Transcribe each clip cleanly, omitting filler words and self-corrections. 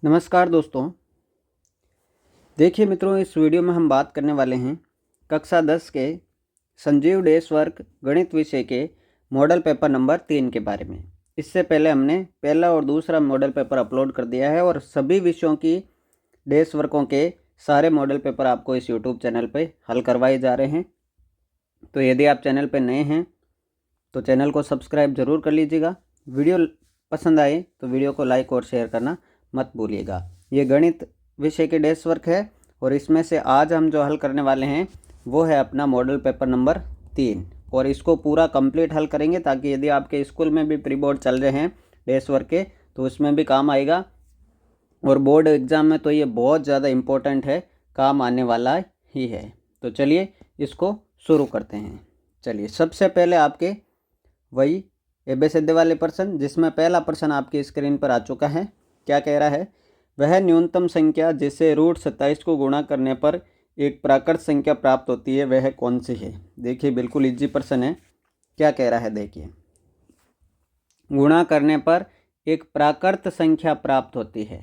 नमस्कार दोस्तों। देखिए मित्रों, इस वीडियो में हम बात करने वाले हैं कक्षा 10 के संजीव डेस वर्क गणित विषय के मॉडल पेपर नंबर 3 के बारे में। इससे पहले हमने पहला और दूसरा मॉडल पेपर अपलोड कर दिया है और सभी विषयों की डेस वर्कों के सारे मॉडल पेपर आपको इस यूट्यूब चैनल पर हल करवाए जा रहे हैं। तो यदि आप चैनल पर नए हैं तो चैनल को सब्सक्राइब जरूर कर लीजिएगा। वीडियो पसंद आए तो वीडियो को लाइक और शेयर करना मत भूलिएगा। ये गणित विषय के डेस्क वर्क है और इसमें से आज हम जो हल करने वाले हैं वो है अपना मॉडल पेपर नंबर 3 और इसको पूरा कंप्लीट हल करेंगे ताकि यदि आपके स्कूल में भी प्री बोर्ड चल रहे हैं डेस्क वर्क के तो उसमें भी काम आएगा और बोर्ड एग्ज़ाम में तो ये बहुत ज़्यादा इम्पोर्टेंट है, काम आने वाला ही है। तो चलिए इसको शुरू करते हैं। चलिए सबसे पहले आपके वही एबीसीडी वाले प्रश्न, जिसमें पहला प्रश्न आपकी स्क्रीन पर आ चुका है। क्या कह रहा है? वह न्यूनतम संख्या जिसे √27 को गुणा करने पर एक प्राकृत संख्या प्राप्त होती है वह कौन सी है? देखिए बिल्कुल इजी प्रश्न है। क्या कह रहा है देखिए, गुणा करने पर एक प्राकृत संख्या प्राप्त होती है,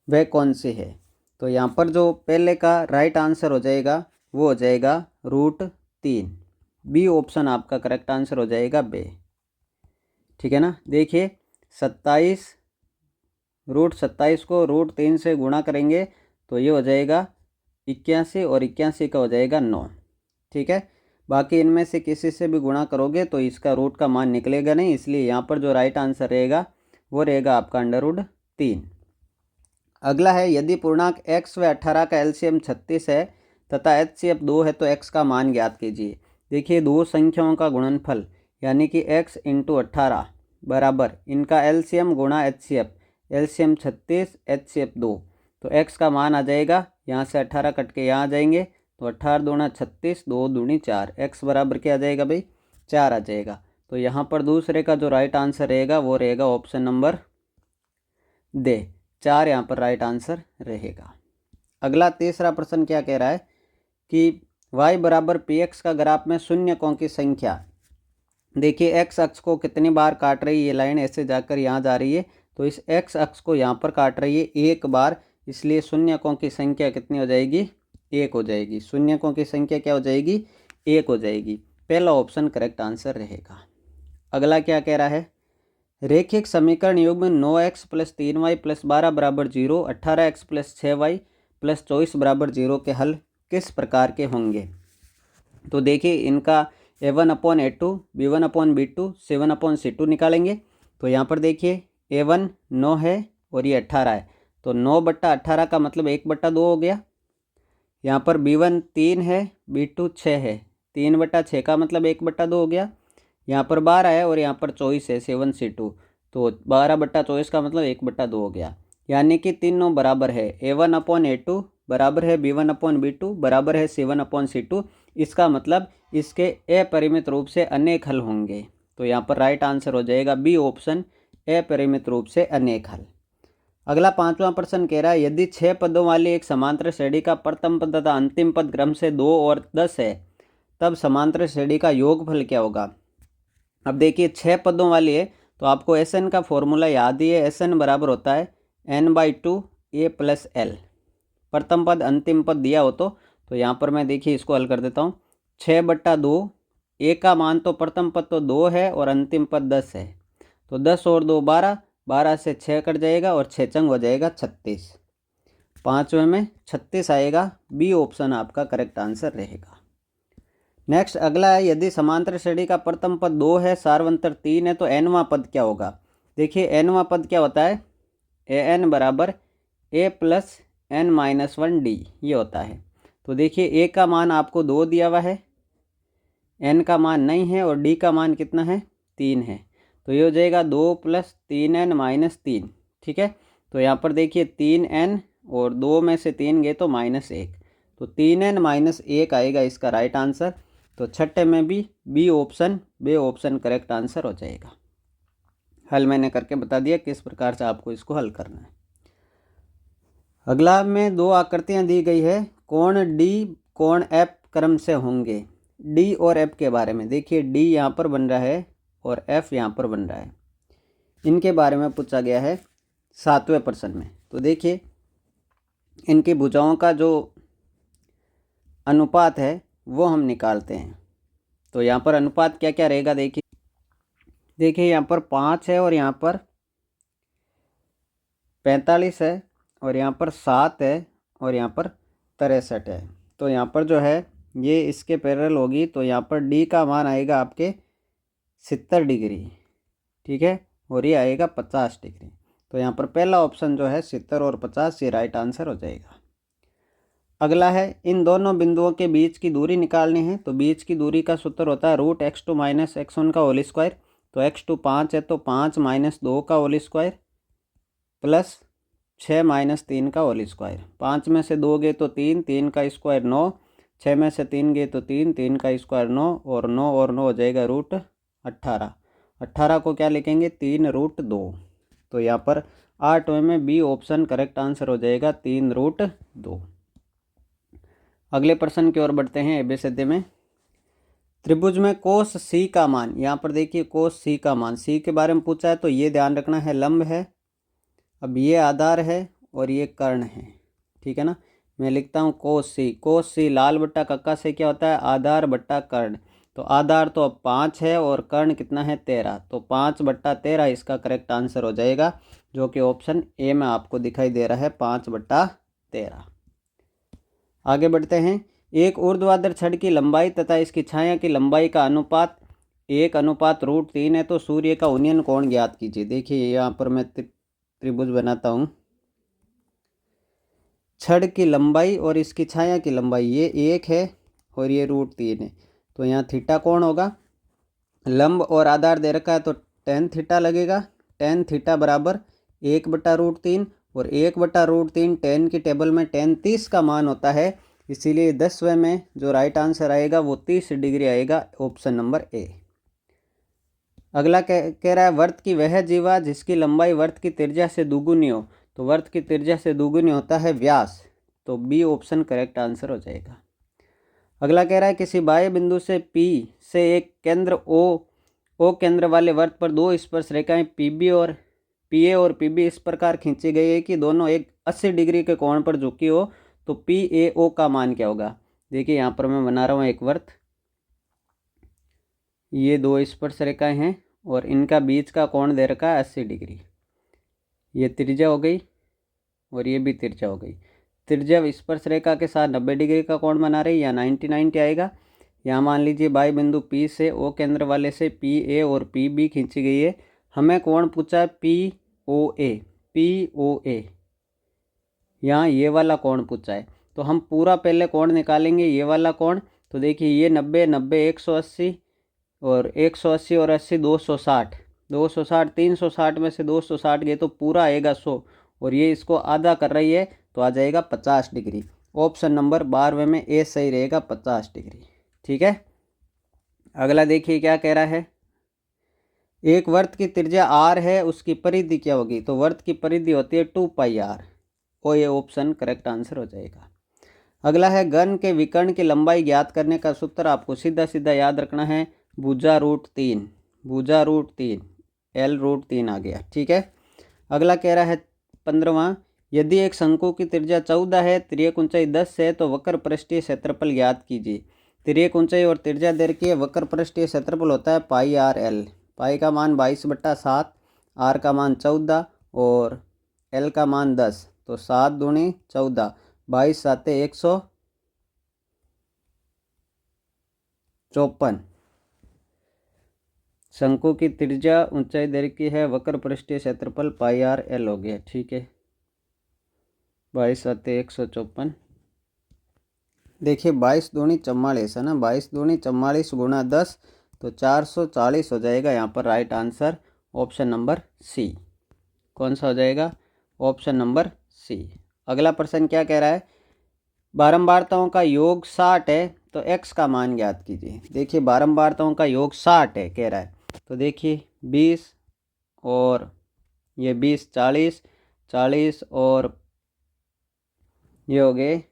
वह कौन सी है? तो यहाँ पर जो पहले का राइट आंसर हो जाएगा वो हो जाएगा √3। बी ऑप्शन आपका करेक्ट आंसर हो जाएगा बे। ठीक है ना। देखिए 27 √27 को √3 से गुणा करेंगे तो ये हो जाएगा 81 और 81 का हो जाएगा 9। ठीक है, बाकी इनमें से किसी से भी गुणा करोगे तो इसका रूट का मान निकलेगा नहीं, इसलिए यहाँ पर जो राइट आंसर रहेगा वो रहेगा आपका √3। अगला है, यदि पूर्णांक x व 18 का एलसीएम 36 है तथा एचसीएफ 2 है तो x का मान ज्ञात कीजिए। देखिए दो संख्याओं का गुणनफल यानी कि x × 18 बराबर इनका एलसीएम गुणा एचसीएफ, एलसीएम 36 एचसीएफ 2, तो x का मान आ जाएगा, यहाँ से 18 कट के यहाँ आ जाएंगे तो 18 दूना 36, 2 दूनी 4, x बराबर क्या आ जाएगा भाई? 4 आ जाएगा। तो यहाँ पर दूसरे का जो राइट आंसर रहेगा वो रहेगा ऑप्शन नंबर दे, 4 यहाँ पर राइट आंसर रहेगा। अगला तीसरा प्रश्न क्या कह रहा है कि y बराबर px का ग्राफ में शून्यकों की संख्या। देखिए x अक्ष को कितनी बार काट रही है, ये लाइन ऐसे जाकर यहाँ जा रही है तो इस x अक्ष को यहाँ पर काट रही है एक बार, इसलिए शून्यकों की संख्या कितनी हो जाएगी? 1 हो जाएगी। शून्यकों की संख्या क्या हो जाएगी? 1 हो जाएगी। पहला ऑप्शन करेक्ट आंसर रहेगा। अगला क्या कह रहा है? रेखिक समीकरण युग्म 9x + 3y + 12 = 0, 18x + 6y + 24 = 0 के हल किस प्रकार के होंगे? तो देखिए इनका a1/a2, b1/b2, c1/c2 निकालेंगे। तो यहाँ पर देखिए a1 9 है और ये 18 है, तो 9/18 का मतलब 1/2 हो गया। यहाँ पर b1 3 है, b2 6 है, 3/6 का मतलब 1/2 हो गया। यहाँ पर 12 है और यहाँ पर 24 है, 7c2, तो 12/24 का मतलब 1/2 हो गया। यानी कि तीनों बराबर है, a1/a2 बराबर है b1/b2 बराबर है c1/c2। इसका मतलब इसके अपरिमित रूप से अनेक हल होंगे। तो यहाँ पर राइट आंसर हो जाएगा बी ऑप्शन, अपरिमित रूप से अनेक हल। अगला पांचवा प्रश्न कह रहा है, यदि 6 पदों वाली एक समांतर श्रेणी का प्रथम पद तथा अंतिम पद क्रम से 2 और 10 है तब समांतर श्रेणी का योगफल क्या होगा? अब देखिए 6 पदों वाली है तो आपको SN का फॉर्मूला याद ही है। SN बराबर होता है n/2 a + l। प्रथम पद अंतिम पद दिया हो तो यहाँ पर मैं देखिए इसको हल कर देता हूँ। 6/2, a का मान तो प्रथम पद तो 2 है और अंतिम पद 10 है, तो 10 और 2 12, 12 से 6 कट जाएगा और 6 चंग हो जाएगा 36। पाँचवें में 36 आएगा, बी ऑप्शन आपका करेक्ट आंसर रहेगा। नेक्स्ट अगला है, यदि समांतर श्रेणी का प्रथम पद 2 है, सार्वंतर 3 है तो nवां पद क्या होगा? देखिए nवां पद क्या होता है? an बराबर a + n-1d ये होता है। तो देखिए a का मान आपको 2 दिया हुआ है, n का मान नहीं है और d का मान कितना है? 3 है, तो ये हो जाएगा 2 + 3n-3। ठीक है, तो यहाँ पर देखिए 3n और 2 में से 3 गए तो -1, तो 3n-1 आएगा इसका राइट आंसर। तो छठे में भी B option, B option correct answer हो जाएगा। हल मैंने करके बता दिया किस प्रकार से आपको इसको हल करना है। अगला में 2 आकृतियां दी गई है, कोण डी कोण एफ क्रम से होंगे। डी और एफ के बारे में देखिए, डी यहाँ पर बन रहा है और एफ यहाँ पर बन रहा है। इनके बारे में पूछा गया है। 7वें प्रश्न में। तो देखिए इनकी भुजाओं का जो अनुपात है वो हम निकालते हैं। तो यहाँ पर अनुपात क्या क्या रहेगा, देखिए यहाँ पर 5 है और यहाँ पर 45 है और यहाँ पर 7 है और यहाँ पर 63 है। तो यहाँ पर जो है ये इसके पैरेलल होगी, तो यहाँ पर डी का मान आएगा आपके 70 डिग्री, ठीक है, और ये आएगा 50 डिग्री। तो यहाँ पर पहला ऑप्शन जो है 70 और 50 ये राइट आंसर हो जाएगा। अगला है इन दोनों बिंदुओं के बीच की दूरी निकालनी है। तो बीच की दूरी का सूत्र होता है √x2 - x1 का होल स्क्वायर। तो x2 5 है तो 5 - 2 का होल स्क्वायर प्लस 6 - 3 का होल स्क्वायर। 5 में से 2 गए तो 3, 3 का स्क्वायर 9, 6 में से 3 गए तो 3, 3 का स्क्वायर 9 और 9 और 9 हो जाएगा √18। 18 को क्या लिखेंगे 3√2। तो यहाँ पर 8वें में बी ऑप्शन करेक्ट आंसर हो जाएगा 3√2। अगले प्रश्न की ओर बढ़ते हैं। एबीसीडी में त्रिभुज में कोस सी का मान, यहाँ पर देखिए कोस सी का मान, सी के बारे में पूछा है तो ये ध्यान रखना है लंब है, अब ये आधार है और ये कर्ण है, ठीक है ना। मैं लिखता हूँ कोस सी लाल बट्टा कक्का से क्या होता है आधार बट्टा कर्ण। तो आधार तो अब 5 है और कर्ण कितना है 13, तो 5/13 इसका करेक्ट आंसर हो जाएगा, जो कि ऑप्शन ए में आपको दिखाई दे रहा है 5/13। आगे बढ़ते हैं। एक ऊर्ध्वाधर छड़ की लंबाई तथा इसकी छाया की लंबाई का अनुपात 1:3 है। तो सूर्य का उन्नयन कोण ज्ञात कीजिए। देखिए यहाँ पर मैं त्रिभुज बनाता हूँ, छड़ की लंबाई और इसकी छाया की लंबाई ये 1 है और ये √3 है। तो यहाँ थीटा कोण होगा, लंब और आधार दे रखा है तो tan थीटा लगेगा। tan थीटा बराबर 1/√3 और 1/√3 tan की टेबल में tan 30 का मान होता है, इसीलिए 10वें में जो राइट आंसर आएगा वो 30 डिग्री आएगा, ऑप्शन नंबर ए। अगला कह रहा है वर्त की वह जीवा जिसकी लंबाई वर्त की त्रिज्या से दुगुनी हो। तो वर्त की त्रिज्या से दुगुनी होता है व्यास, तो बी ऑप्शन करेक्ट आंसर हो जाएगा। अगला कह रहा है किसी बाह्य बिंदु से पी से एक केंद्र ओ केंद्र वाले वर्त पर दो स्पर्श रेखाएं पीबी और पीए और पीबी इस प्रकार खींची गई है कि दोनों एक 80 डिग्री के कोण पर झुकी हो। तो PAO का मान क्या होगा। देखिए यहाँ पर मैं बना रहा हूँ एक वर्त, ये दो स्पर्श रेखाएं हैं और इनका बीच का कोण दे रखा है 80 डिग्री। ये त्रिज्या हो गई और ये भी त्रिज्या हो गई। त्रिज्या स्पर्श रेखा के साथ 90 डिग्री का कोण बना रही, या 90 आएगा। यहाँ मान लीजिए बाह्य बिंदु P से O केंद्र वाले से PA और PB खींची गई है। हमें कोण पूछा है POA, यहाँ ये वाला कोण पूछा है, तो हम पूरा पहले कोण निकालेंगे ये वाला कोण। तो देखिए ये 90 90 180 और 180 और 80 260 260 360 में से 260 गए तो पूरा आएगा 100 और ये इसको आधा कर रही है तो आ जाएगा 50 डिग्री। ऑप्शन नंबर 12वें में ए सही रहेगा 50 डिग्री, ठीक है। अगला देखिए क्या कह रहा है, एक वर्त की त्रिज्या r है, उसकी परिधि क्या होगी। तो वर्त की परिधि होती है 2πr, और ये ऑप्शन करेक्ट आंसर हो जाएगा। अगला है घन के विकर्ण की लंबाई ज्ञात करने का सूत्र आपको सीधा सीधा याद रखना है, भुजा √3 L√3 आ गया, ठीक है। अगला कह रहा है 15वां, यदि एक शंकु की त्रिज्या 14 है, तिर्यक ऊंचाई 10 है तो वक्र पृष्ठीय क्षेत्रफल ज्ञात कीजिए। तिर्यक ऊंचाई और त्रिज्या दे रखी है, वक्र पृष्ठीय क्षेत्रफल होता है πRL। पाई का मान 22/7, R का मान 14 और L का मान 10। तो 7 दूनी 14, 22 7 154। शंकु की त्रिज्या ऊंचाई दे रखी है, वक्र पृष्ठीय क्षेत्रफल πRL हो गया, ठीक है। 22 7 154। देखिए 22 दूनी 44 है ना, 22 दूनी 44 गुणा 10 तो 440 हो जाएगा। यहाँ पर right answer option number C. कौन सा हो जाएगा, ऑप्शन नंबर सी। अगला प्रश्न क्या कह रहा है, बारंबारताओं का योग 60 है तो x का मान ज्ञात कीजिए। देखिए बारंबारताओं का योग 60 है कह रहा है, तो देखिए 20 और ये 20 40 40 और ये हो गए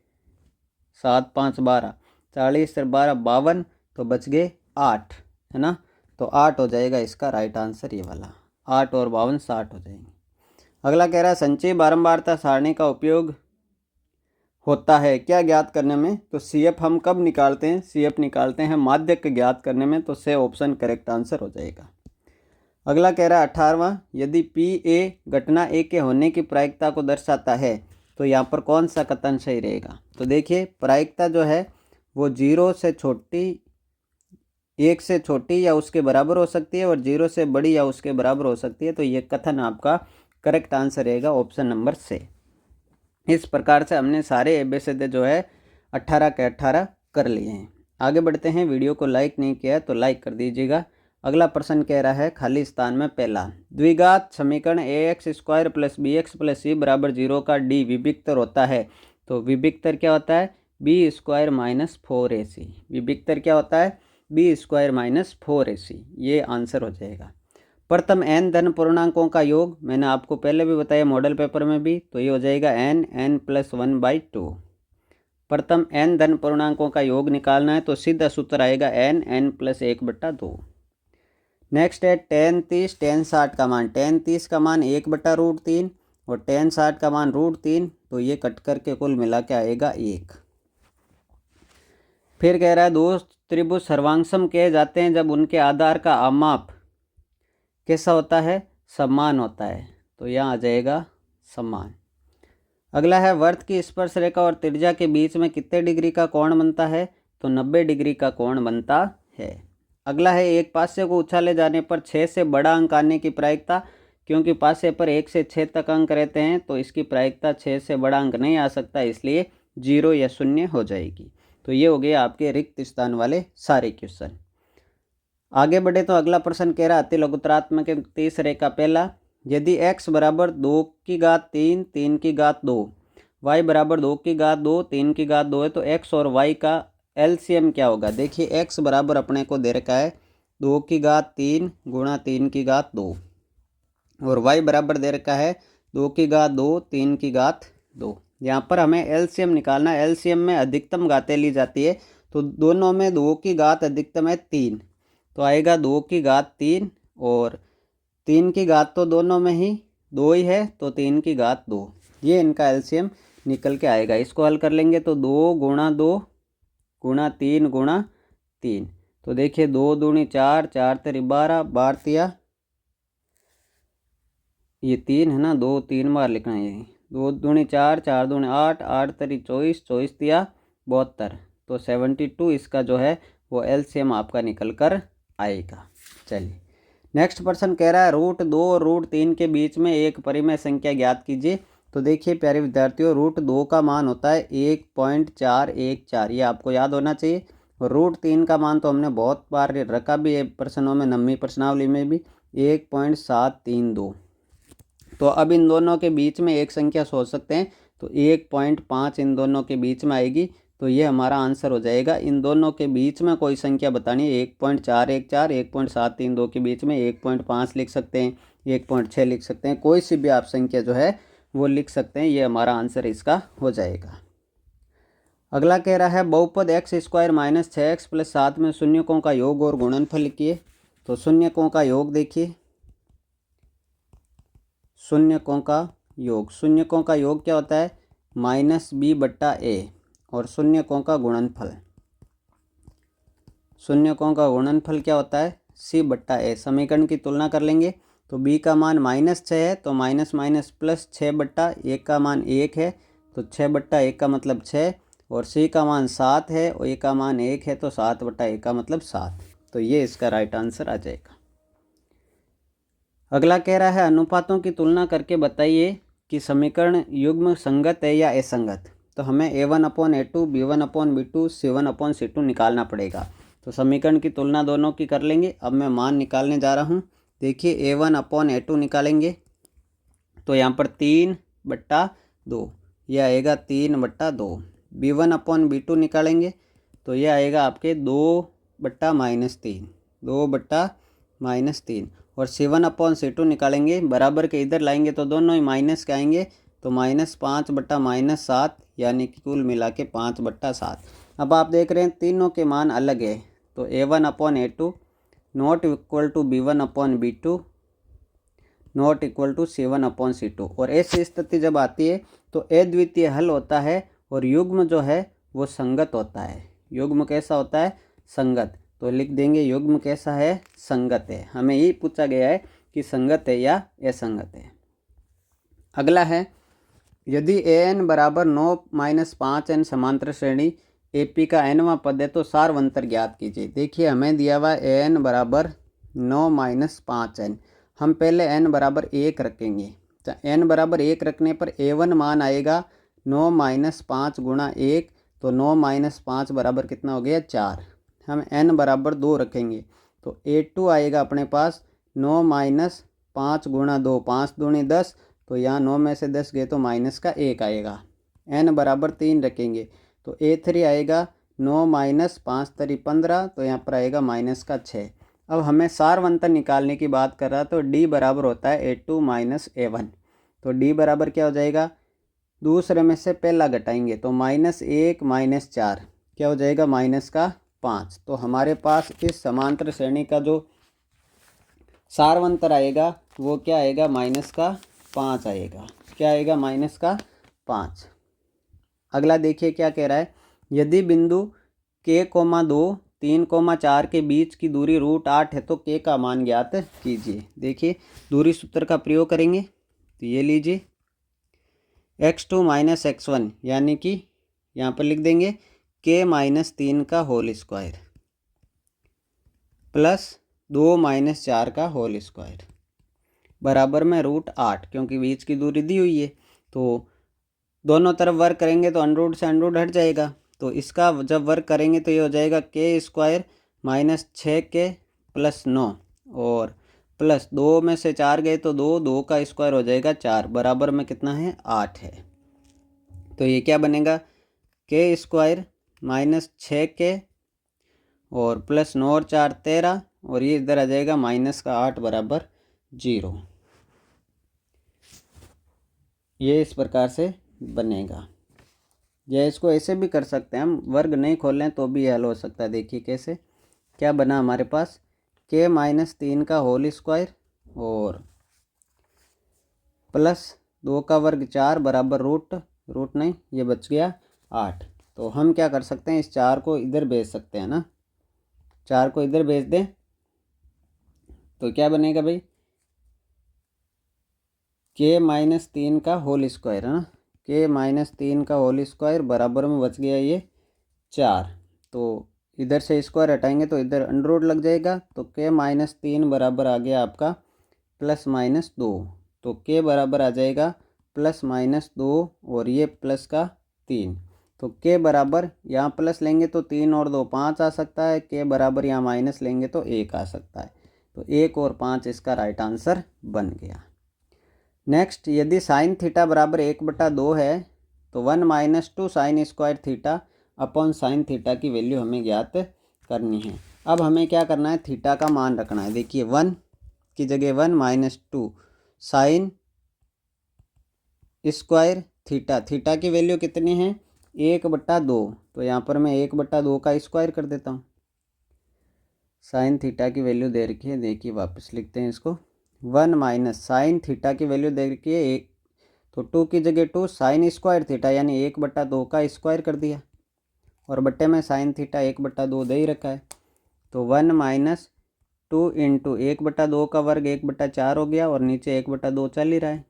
7 5 12, 40 से 12 52, तो बच गए 8, है ना। तो 8 हो जाएगा इसका राइट आंसर, ये वाला 8 और 52 60 हो जाएंगे। अगला कह रहा है संचयी बारंबारता सारणी का उपयोग होता है क्या ज्ञात करने में। तो CF हम कब निकालते हैं, CF निकालते हैं माध्यक ज्ञात करने में। तो से ऑप्शन करेक्ट आंसर हो जाएगा। अगला कह रहा है 18वां, यदि PA घटना A के होने की प्रायिकता को दर्शाता है तो यहाँ पर कौन सा कथन सही रहेगा। तो देखिए प्रायिकता जो है वो 0 से छोटी, 1 से छोटी या उसके बराबर हो सकती है और 0 से बड़ी या उसके बराबर हो सकती है। तो ये कथन आपका करेक्ट आंसर रहेगा ऑप्शन नंबर से। इस प्रकार से हमने सारे ABCD जो है 18 के 18 कर लिए हैं। आगे बढ़ते हैं। वीडियो को लाइक नहीं किया तो लाइक कर दीजिएगा। अगला प्रश्न कह रहा है खाली स्थान में पहला, द्विघात समीकरण AX² + BX + C बराबर 0 का D विविक्तर होता है। तो विविक्तर क्या होता है, B² - 4AC। विविक्तर क्या होता है, B² - 4AC। ये आंसर हो जाएगा। प्रथम n धन पूर्णांकों का योग, मैंने आपको पहले भी बताया मॉडल पेपर में भी, तो ये हो जाएगा n + 1/2। प्रथम n धन पूर्णांकों का योग निकालना है तो सीधा सूत्र आएगा n + 1/2। नेक्स्ट है tan 30 tan 60 का मान, tan 30 का मान 1/√3 और tan 60 का मान √3। तो ये कट करके कुल मिला के आएगा 1। फिर कह रहा है दो त्रिभुज सर्वांगसम कहे जाते हैं जब उनके आधार का आमाप कैसा होता है, समान होता है। तो यहाँ आ जाएगा समान। अगला है वर्त की स्पर्श रेखा और त्रिज्या के बीच में कितने डिग्री का कोण बनता है। तो 90 डिग्री का कोण बनता है। अगला है एक पासे को उछाले जाने पर 6 से बड़ा अंक आने की प्रायिकता। क्योंकि पासे पर 1 से 6 तक अंक रहते हैं तो इसकी प्रायिकता 6 से बड़ा अंक नहीं आ सकता, इसलिए 0 या 0 हो जाएगी। तो ये हो गए आपके रिक्त स्थान वाले सारे क्वेश्चन। आगे बढ़े तो अगला प्रश्न कह रहा अति लघुत्तरात्मक तीसरे का पहला, यदि x बराबर 2�3, 3�2, y बराबर 2�2, 3�2 है तो x और y का LCM क्या होगा। देखिए x बराबर अपने को दे रखा है 2�3 × 3�2 और y बराबर दे रखा है 2�2, 3�2। यहाँ पर हमें LCM निकालना है। LCM में अधिकतम घातें ली जाती है। तो दोनों में 2 की घात अधिकतम है 3, तो आएगा 2�3 और 3 तो दोनों में ही 2 ही है तो 3�2। ये इनका LCM निकल के आएगा। इसको हल कर लेंगे तो 2 × 2 × 3 × 3। तो देखिए 2 दूनी 4, 4 तेरी 12, 12 तिया ये 3 है ना, 2 3 बार लिखना है। 2 दूनी 4, 4 दूनी 8, 8 तेरी 24, 24 तिया 72। तो 72 इसका जो है वो LCM आपका निकल कर आएगा। चलिए नेक्स्ट प्रश्न कह रहा है √2 और √3 के बीच में एक परिमेय संख्या ज्ञात कीजिए। तो देखिए प्यारे विद्यार्थियों, √2 का मान होता है 1.414, ये आपको याद होना चाहिए। और √3 का मान तो हमने बहुत बार रखा भी है प्रश्नों में, नवमीं प्रश्नावली में भी 1.732। तो अब इन दोनों के बीच में एक संख्या सोच सकते हैं तो 1.5 इन दोनों के बीच में आएगी। तो ये हमारा आंसर हो जाएगा। इन दोनों के बीच में कोई संख्या बतानी है, 1.414, 1.732 के बीच में 1.5 लिख सकते हैं, 1.6 लिख सकते हैं, कोई सी भी आप संख्या जो है वो लिख सकते हैं। ये हमारा आंसर इसका हो जाएगा। अगला कह रहा है बहुपद x² - 6x + 7 में शून्यकों का योग और गुणनफल लिखिए। तो शून्यकों का योग देखिए, शून्यकों का योग, शून्यकों का योग क्या होता है -b/a और शून्यकों का गुणनफल, शून्यकों का गुणनफल क्या होता है c/a। समीकरण की तुलना कर लेंगे तो b का मान -6 है तो माइनस माइनस प्लस 6/1 का मान 1 है तो 6/1 का मतलब 6 और c का मान 7 है और a का मान 1 है तो 7/1 का मतलब 7। तो ये इसका राइट आंसर आ जाएगा। अगला कह रहा है अनुपातों की तुलना करके बताइए कि समीकरण युग्म संगत है या असंगत। तो हमें a1/a2, b1/b2, c1/c2 निकालना पड़ेगा। तो समीकरण की तुलना दोनों की कर लेंगे। अब मैं मान निकालने जा रहा हूँ। देखिए a1/a2 निकालेंगे तो यहाँ पर 3/2 यह आएगा 3/2। b1/b2 निकालेंगे तो यह आएगा आपके 2/-3, 2/-3। और c1/c2 निकालेंगे, बराबर के इधर लाएंगे तो दोनों ही माइनस के आएंगे तो -5/-7 यानी कि कुल मिला के 5/7। अब आप देख रहे हैं तीनों के मान अलग है तो a1/a2 not equal to b1/b2 not equal to C1/C2। और ऐसी स्थिति जब आती है तो अद्वितीय हल होता है और युग्म जो है वो संगत होता है। युग्म कैसा होता है? संगत। तो लिख देंगे युग्म कैसा है? संगत है। हमें यही पूछा गया है कि संगत है या असंगत है। अगला है, यदि an बराबर 9-5n समांतर श्रेणी AP का nवां पद है तो सारवंतर ज्ञात कीजिए। देखिए हमें दिया हुआ an बराबर 9-5n। हम पहले n बराबर 1 रखेंगे। तो n बराबर 1 रखने पर a1 मान आएगा 9-5 गुणा 1, तो 9-5 बराबर कितना हो गया? 4। हम n बराबर 2 रखेंगे तो a2 आएगा अपने पास 9-5 गुणा 2, 5 दूनी 10, तो यहाँ 9 में से 10 गए तो माइनस का 1 आएगा। n बराबर 3 रखेंगे तो a3 आएगा 9-5 3 15, तो यहाँ पर आएगा माइनस का 6। अब हमें सारवंतर निकालने की बात कर रहा है तो d बराबर होता है a2 माइनस a1। तो d बराबर क्या हो जाएगा? दूसरे में से पहला घटाएंगे तो -1 -4 क्या हो जाएगा? माइनस का 5। तो हमारे पास इस समांतर श्रेणी का जो सारवंतर आएगा वो क्या आएगा? माइनस का 5 आएगा। क्या आएगा? माइनस का 5। अगला देखिए क्या कह रहा है, यदि बिंदु k,2 3,4 के बीच की दूरी √8 है तो k का मान ज्ञात कीजिए। देखिए दूरी सूत्र का प्रयोग करेंगे तो ये लीजिए x2 - x1 यानी कि यहाँ पर लिख देंगे k-3 का होल स्क्वायर प्लस 2 - 4 का होल स्क्वायर बराबर में √8, क्योंकि बीच की दूरी दी हुई है तो दोनों तरफ वर्क करेंगे तो अंडर से अंडर हट जाएगा। तो इसका जब वर्क करेंगे तो ये हो जाएगा k² - 6k प्लस 9 और प्लस 2 में से 4 गए तो 2 का स्क्वायर हो जाएगा 4 बराबर में कितना है? 8 है। तो ये क्या बनेगा? k² - 6k और प्लस 9 और 4 13, और ये इधर आ जाएगा माइनस का 8 बराबर 0। ये इस प्रकार से बनेगा। या इसको ऐसे भी कर सकते हैं, हम वर्ग नहीं खोलें तो भी हल हो सकता है। देखिए कैसे, क्या बना हमारे पास k-3 का होल स्क्वायर और प्लस 2 का वर्ग 4 बराबर रूट नहीं, ये बच गया 8। तो हम क्या कर सकते हैं, इस 4 को इधर भेज सकते हैं ना, 4 को इधर भेज दें तो क्या बनेगा भाई? k-3 का होल स्क्वायर है ना, k-3 का होल स्क्वायर बराबर में बच गया ये 4। तो इधर से स्क्वायर हटाएंगे तो इधर अंडर रूट लग जाएगा, तो k-3 बराबर आ गया आपका +-2। तो k बराबर आ जाएगा +-2 और ये प्लस का 3। तो k बराबर यहाँ प्लस लेंगे तो 3 और 2 5 आ सकता है, k बराबर यहाँ माइनस लेंगे तो 1 आ सकता है। तो 1 और 5 इसका राइट आंसर बन गया। नेक्स्ट, यदि साइन थीटा बराबर 1/2 है तो 1 - 2 sine square theta upon sine theta की वैल्यू हमें ज्ञात करनी है। अब हमें क्या करना है? थीटा का मान रखना है। देखिए 1 की जगह 1 - 2 साइन स्क्वायर थीटा, थीटा की वैल्यू कितनी है? 1/2। तो यहाँ पर मैं 1/2 का स्क्वायर कर देता हूँ। साइन थीटा की वैल्यू दे रखी है, देखिए वापस लिखते हैं इसको। 1 माइनस साइन थीटा की वैल्यू दे रखी है 1, तो 2 की जगह 2 साइन स्क्वायर थीटा यानी 1/2 का स्क्वायर कर दिया, और बट्टे में साइन थीटा 1/2 दे ही रखा है। तो 1 - 2 इंटू 1/2 का वर्ग 1/4 हो गया, और नीचे 1/2 चल ही रहा है।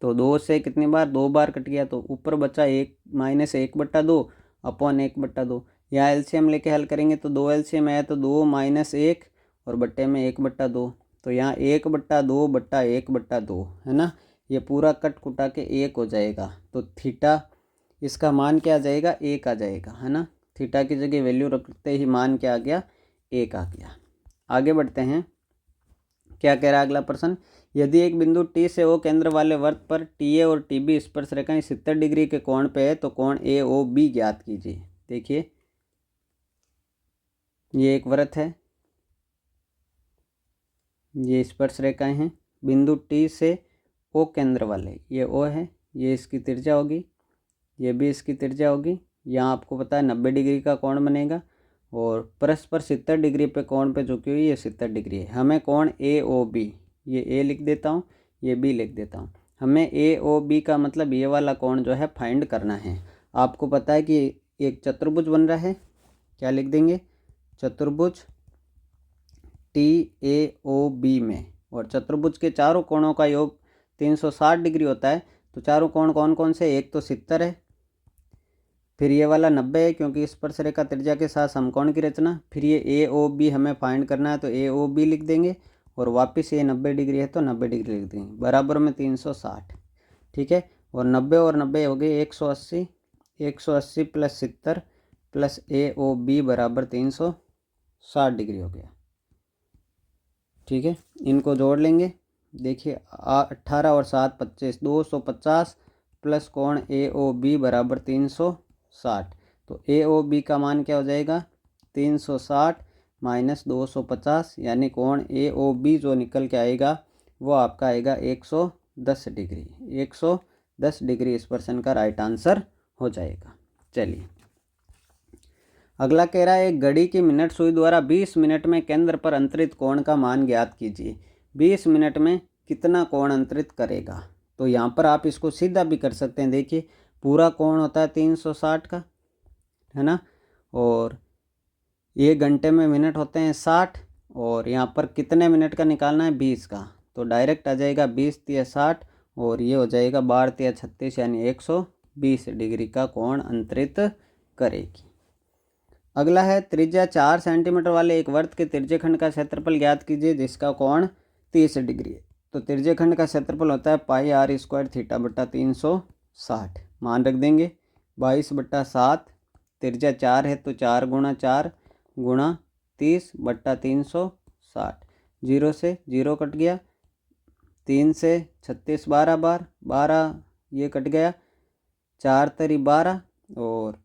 तो 2 से कितनी बार? 2 बार कट गया, तो ऊपर बचा 1 - 1/2 अपॉन 1/2। यहाँ एलसीएम लेके हल करेंगे तो 2 एलसीएम आया तो 2 - 1 और बट्टे में 1/2। तो यहाँ 1/2 बट्टा 1/2 है ना, ये पूरा कट कुटा के 1 हो जाएगा। तो थीटा इसका मान क्या आ जाएगा? 1 आ जाएगा, है ना। थीटा की जगह वैल्यू रखते ही मान क्या आ गया? 1 आ गया। आगे बढ़ते हैं, क्या कह रहा है अगला प्रश्न, यदि एक बिंदु T से O केंद्र वाले वृत्त पर TA और TB स्पर्श रेखाएं 70 डिग्री के कोण पे है तो कोण AOB ज्ञात कीजिए। देखिए ये एक वृत्त है, ये स्पर्श रेखाएं हैं, बिंदु T से O केंद्र वाले, ये O है, ये इसकी त्रिज्या होगी, ये भी इसकी त्रिज्या होगी। यहाँ आपको पता है 90 डिग्री का कोण बनेगा, और परस्पर 70 डिग्री पे कोण पे झुकी हुई ये 70 डिग्री है। हमें कोण AOB ये ए लिख देता हूँ, ये बी लिख देता हूँ। हमें ए ओ बी का मतलब ये वाला कोण जो है फाइंड करना है। आपको पता है कि एक चतुर्भुज बन रहा है, क्या लिख देंगे, चतुर्भुज टी ए ओ बी में, और चतुर्भुज के चारों कोणों का योग 360 डिग्री होता है। तो चारों कोण कौन कौन से, एक तो 70 है, फिर ये वाला 90 है क्योंकि स्पर्शरेखा त्रिज्या के साथ समकोण की रचना, फिर ये ए ओ बी हमें फाइंड करना है तो ए ओ बी लिख देंगे, और वापस ये 90 डिग्री है तो 90 डिग्री लिख देंगे, बराबर में 360। ठीक है, और 90 और 90 हो गए 180, 180 प्लस 70 प्लस ए ओ बी बराबर 360 डिग्री हो गया। ठीक है, इनको जोड़ लेंगे। देखिए 18 और 7 25, 250 प्लस कोण ए ओ बी बराबर 360। तो ए ओ बी का मान क्या हो जाएगा, 360 माइनस 250, यानी कोण ए ओ बी जो निकल के आएगा वो आपका आएगा 110 डिग्री। 110 डिग्री इस प्रश्न का राइट आंसर हो जाएगा। चलिए अगला कह रहा है, एक घड़ी की मिनट सुई द्वारा 20 मिनट में केंद्र पर अंतरित कोण का मान ज्ञात कीजिए। 20 मिनट में कितना कोण अंतरित करेगा। तो यहाँ पर आप इसको सीधा भी कर सकते हैं। देखिए पूरा कोण होता है 360 का, है ना, और ये घंटे में मिनट होते हैं 60, और यहाँ पर कितने मिनट का निकालना है, 20 का। तो डायरेक्ट आ जाएगा 20 तिया 60, और ये हो जाएगा 12 तिया 36, यानी 120 डिग्री का कोण अंतरित करेगी। अगला है, त्रिज्या 4 सेंटीमीटर वाले एक वर्त के त्रिज्यखंड का क्षेत्रफल ज्ञात कीजिए जिसका कोण 30 डिग्री है। तो त्रिज्यखंड का क्षेत्रफल होता है पाई आर स्क्वायर थीटा बट्टा 360। मान रख देंगे 22/7, त्रिज्या 4 है तो 4 गुणा 4 गुणा 30 बट्टा 360। 0 से 0 कट गया, 3 से 36 12 बार, 12 ये कट गया, 4 तरी 12, और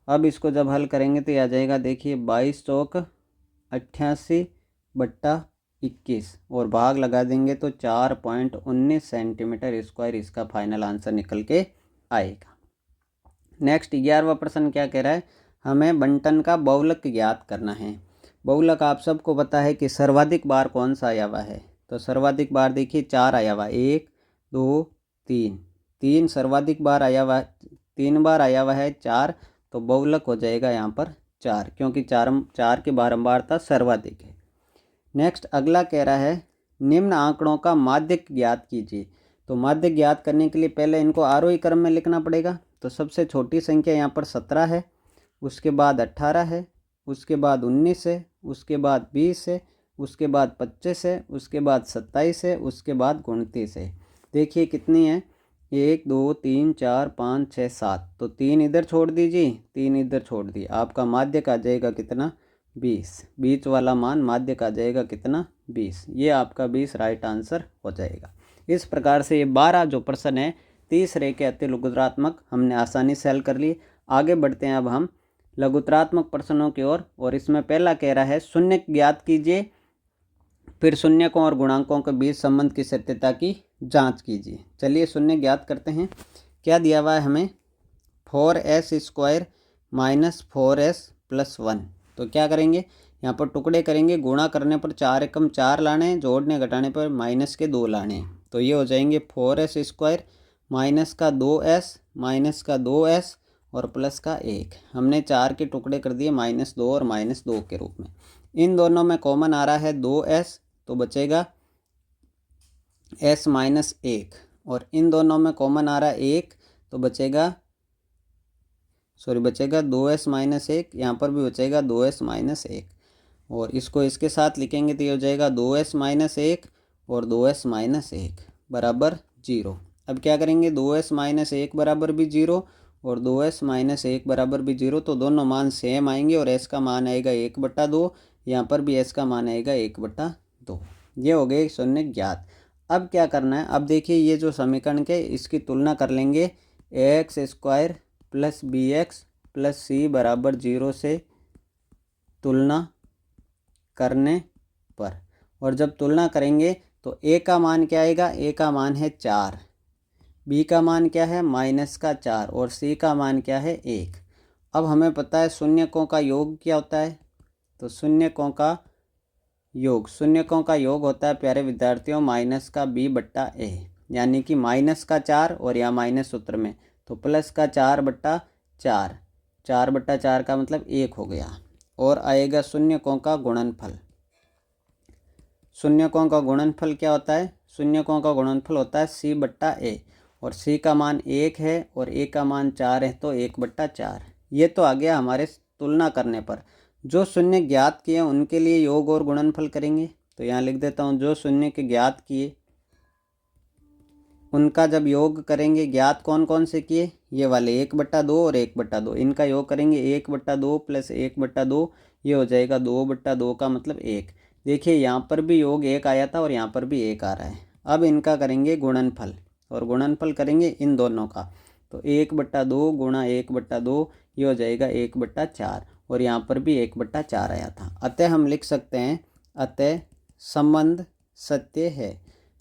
अब इसको जब हल करेंगे तो आ जाएगा, देखिए 22 चौक 88 बट्टा 21, और भाग लगा देंगे तो 4.19 सेंटीमीटर स्क्वायर इसका फाइनल आंसर निकल के आएगा। नेक्स्ट 11वां प्रश्न क्या कह रहा है, हमें बंटन का बहुलक ज्ञात करना है। बहुलक आप सबको पता है कि सर्वाधिक बार कौन सा आया हुआ है। तो सर्वाधिक बार देखिए 4 आया हुआ, 1 2 3, 3 सर्वाधिक बार आया हुआ, 3 बार आया हुआ है 4, तो बहुलक हो जाएगा यहाँ पर 4, क्योंकि 4 की बारंबारता सर्वाधिक है। नेक्स्ट अगला कह रहा है, निम्न आंकड़ों का माध्यक ज्ञात कीजिए। तो माध्यक ज्ञात करने के लिए पहले इनको आरोही क्रम में लिखना पड़ेगा। तो सबसे छोटी संख्या यहाँ पर 17 है, उसके बाद 18 है, उसके बाद 19 है, उसके बाद 20 है, उसके बाद 25 है, उसके बाद 27 है, उसके बाद 29 है। देखिए कितनी है, 1 2 3 4 5 6 7, तो 3 इधर छोड़ दीजिए, 3 इधर छोड़ दिए, आपका माध्यक आ जाएगा कितना, 20। बीच वाला मान माध्यक आ जाएगा कितना, 20। ये आपका 20 राइट आंसर हो जाएगा। इस प्रकार से ये 12 जो प्रश्न है 30 रेखे अति लघुत्तरात्मक हमने आसानी से हल कर लिए। आगे बढ़ते हैं अब हम लघुत्तरात्मक प्रश्नों की ओर, और इसमें पहला कह रहा है, शून्य ज्ञात कीजिए, फिर शून्यकों और गुणांकों के बीच संबंध की सत्यता की जांच कीजिए। चलिए शून्य ज्ञात करते हैं। क्या दिया हुआ है हमें, 4s² माइनस 4s प्लस 1। तो क्या करेंगे, यहाँ पर टुकड़े करेंगे, गुणा करने पर 4 एकम 4 लाने, जोड़ने घटाने पर माइनस के 2 लाने। तो ये हो जाएंगे 4s² माइनस का 2s माइनस का 2s और प्लस का 1। हमने 4 के टुकड़े कर दिए -2 और -2 के रूप में। इन दोनों में कॉमन आ रहा है 2s, तो बचेगा s माइनस 1, और इन दोनों में कॉमन आ रहा है 1, तो बचेगा 2s माइनस 1, यहाँ पर भी बचेगा 2s माइनस 1, और इसको इसके साथ लिखेंगे तो ये हो जाएगा 2s माइनस 1 और 2s माइनस 1 बराबर 0। अब क्या करेंगे, 2s माइनस 1 बराबर भी 0 और 2s माइनस 1 बराबर भी 0, तो दोनों मान सेम आएंगे, और s का मान आएगा 1/2, यहाँ पर भी s का मान आएगा 1/2। ये हो गए शून्य ज्ञात। अब क्या करना है, अब देखिए ये जो समीकरण के इसकी तुलना कर लेंगे, ax² plus bx plus c बराबर 0 से तुलना करने पर, और जब तुलना करेंगे तो a का मान क्या आएगा, a का मान है 4, b का मान क्या है -4, और c का मान क्या है 1। अब हमें पता है शून्यकों का योग क्या होता है, तो शून्यकों का योग, शून्यकों का योग होता है प्यारे विद्यार्थियों माइनस का b बट्टा a, यानी कि माइनस का 4 और यहाँ माइनस सूत्र में तो प्लस का 4 बट्टा 4, 4 बट्टा 4 का मतलब 1 हो गया। और आएगा शून्यकों का गुणनफल। शून्यकों का गुणनफल क्या होता है? शून्यकों का गुणनफल होता है c बट्टा a, और c का मान 1 है और a का मान 4 है तो 1 बट्टा 4। ये तो आ गया हमारे तुलना करने पर। जो शून्य ज्ञात किए उनके लिए योग और गुणनफल करेंगे। तो यहाँ लिख देता हूँ, जो शून्य के ज्ञात किए उनका जब योग करेंगे, ज्ञात कौन कौन से किए? ये वाले 1/2 और 1/2, इनका योग करेंगे 1/2 प्लस 1/2, ये हो जाएगा 2/2 का मतलब 1। देखिए यहाँ पर भी योग 1 आया था और यहाँ पर भी 1 आ रहा है। अब इनका करेंगे गुणनफल, और गुणनफल करेंगे इन दोनों का, तो 1/2 गुणा 1/2 ये हो जाएगा 1/4, और यहाँ पर भी 1/4 आया था। अतः हम लिख सकते हैं अतः संबंध सत्य है,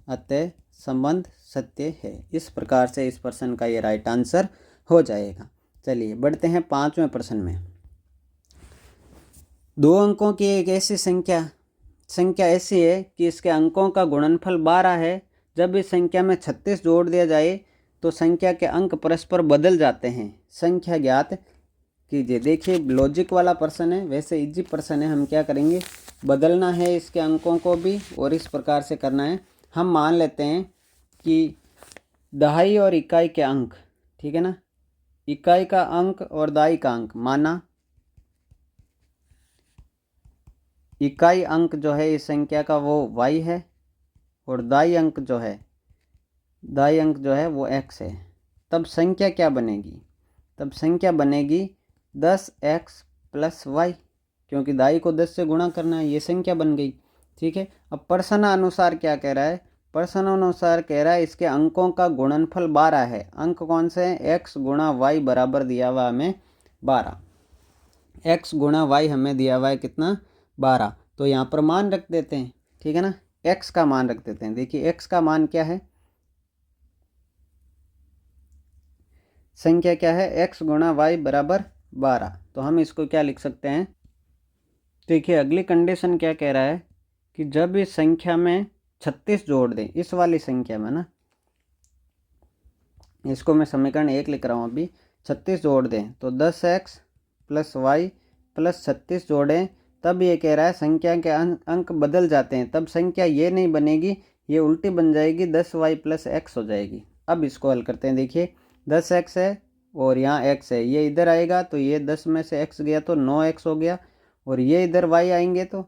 अतः संबंध सत्य है। इस प्रकार से इस प्रश्न का ये राइट आंसर हो जाएगा। चलिए बढ़ते हैं 5वें प्रश्न में। 2 अंकों की एक ऐसी संख्या ऐसी है कि इसके अंकों का गुणनफल 12 है। जब इस संख्या में 36 जोड़ दिया जाए तो संख्या के अंक परस्पर बदल जाते हैं। संख्या ज्ञात कीजिए। देखिए लॉजिक वाला प्रश्न है, वैसे इजी प्रश्न है। हम क्या करेंगे, बदलना है इसके अंकों को भी और इस प्रकार से करना है। हम मान लेते हैं कि दहाई और इकाई के अंक, ठीक है ना, इकाई का अंक और दाई का अंक माना। इकाई अंक जो है इस संख्या का वो y है और दाई अंक जो है वो x है। तब संख्या क्या बनेगी? तब संख्या बनेगी 10x प्लस y, क्योंकि दाई को 10 से गुणा करना है, ये संख्या बन गई। ठीक है। अब प्रश्न अनुसार क्या कह रहा है? प्रश्न अनुसार कह रहा है इसके अंकों का गुणनफल 12 है। अंक कौन से हैं? x गुणा y बराबर दिया हुआ हमें 12। x गुणा y हमें दिया हुआ है कितना? 12। तो यहाँ पर मान रख देते हैं, ठीक है ना, x का मान रख देते हैं। देखिए x का मान क्या है? संख्या क्या है? x गुणा y बराबर 12। तो हम इसको क्या लिख सकते हैं? देखिए अगली कंडीशन क्या कह रहा है कि जब इस संख्या में 36 जोड़ दें, इस वाली संख्या में ना, इसको मैं समीकरण 1 लिख रहा हूँ अभी, 36 जोड़ दें तो 10x प्लस वाई प्लस 36 जोड़ें, तब ये कह रहा है संख्या के अंक बदल जाते हैं। तब संख्या ये नहीं बनेगी, ये उल्टी बन जाएगी, 10y प्लस x हो जाएगी। अब इसको हल करते हैं। देखिए 10x है और यहाँ x है, ये इधर आएगा तो ये 10 में से x गया तो 9x हो गया, और ये इधर y आएंगे तो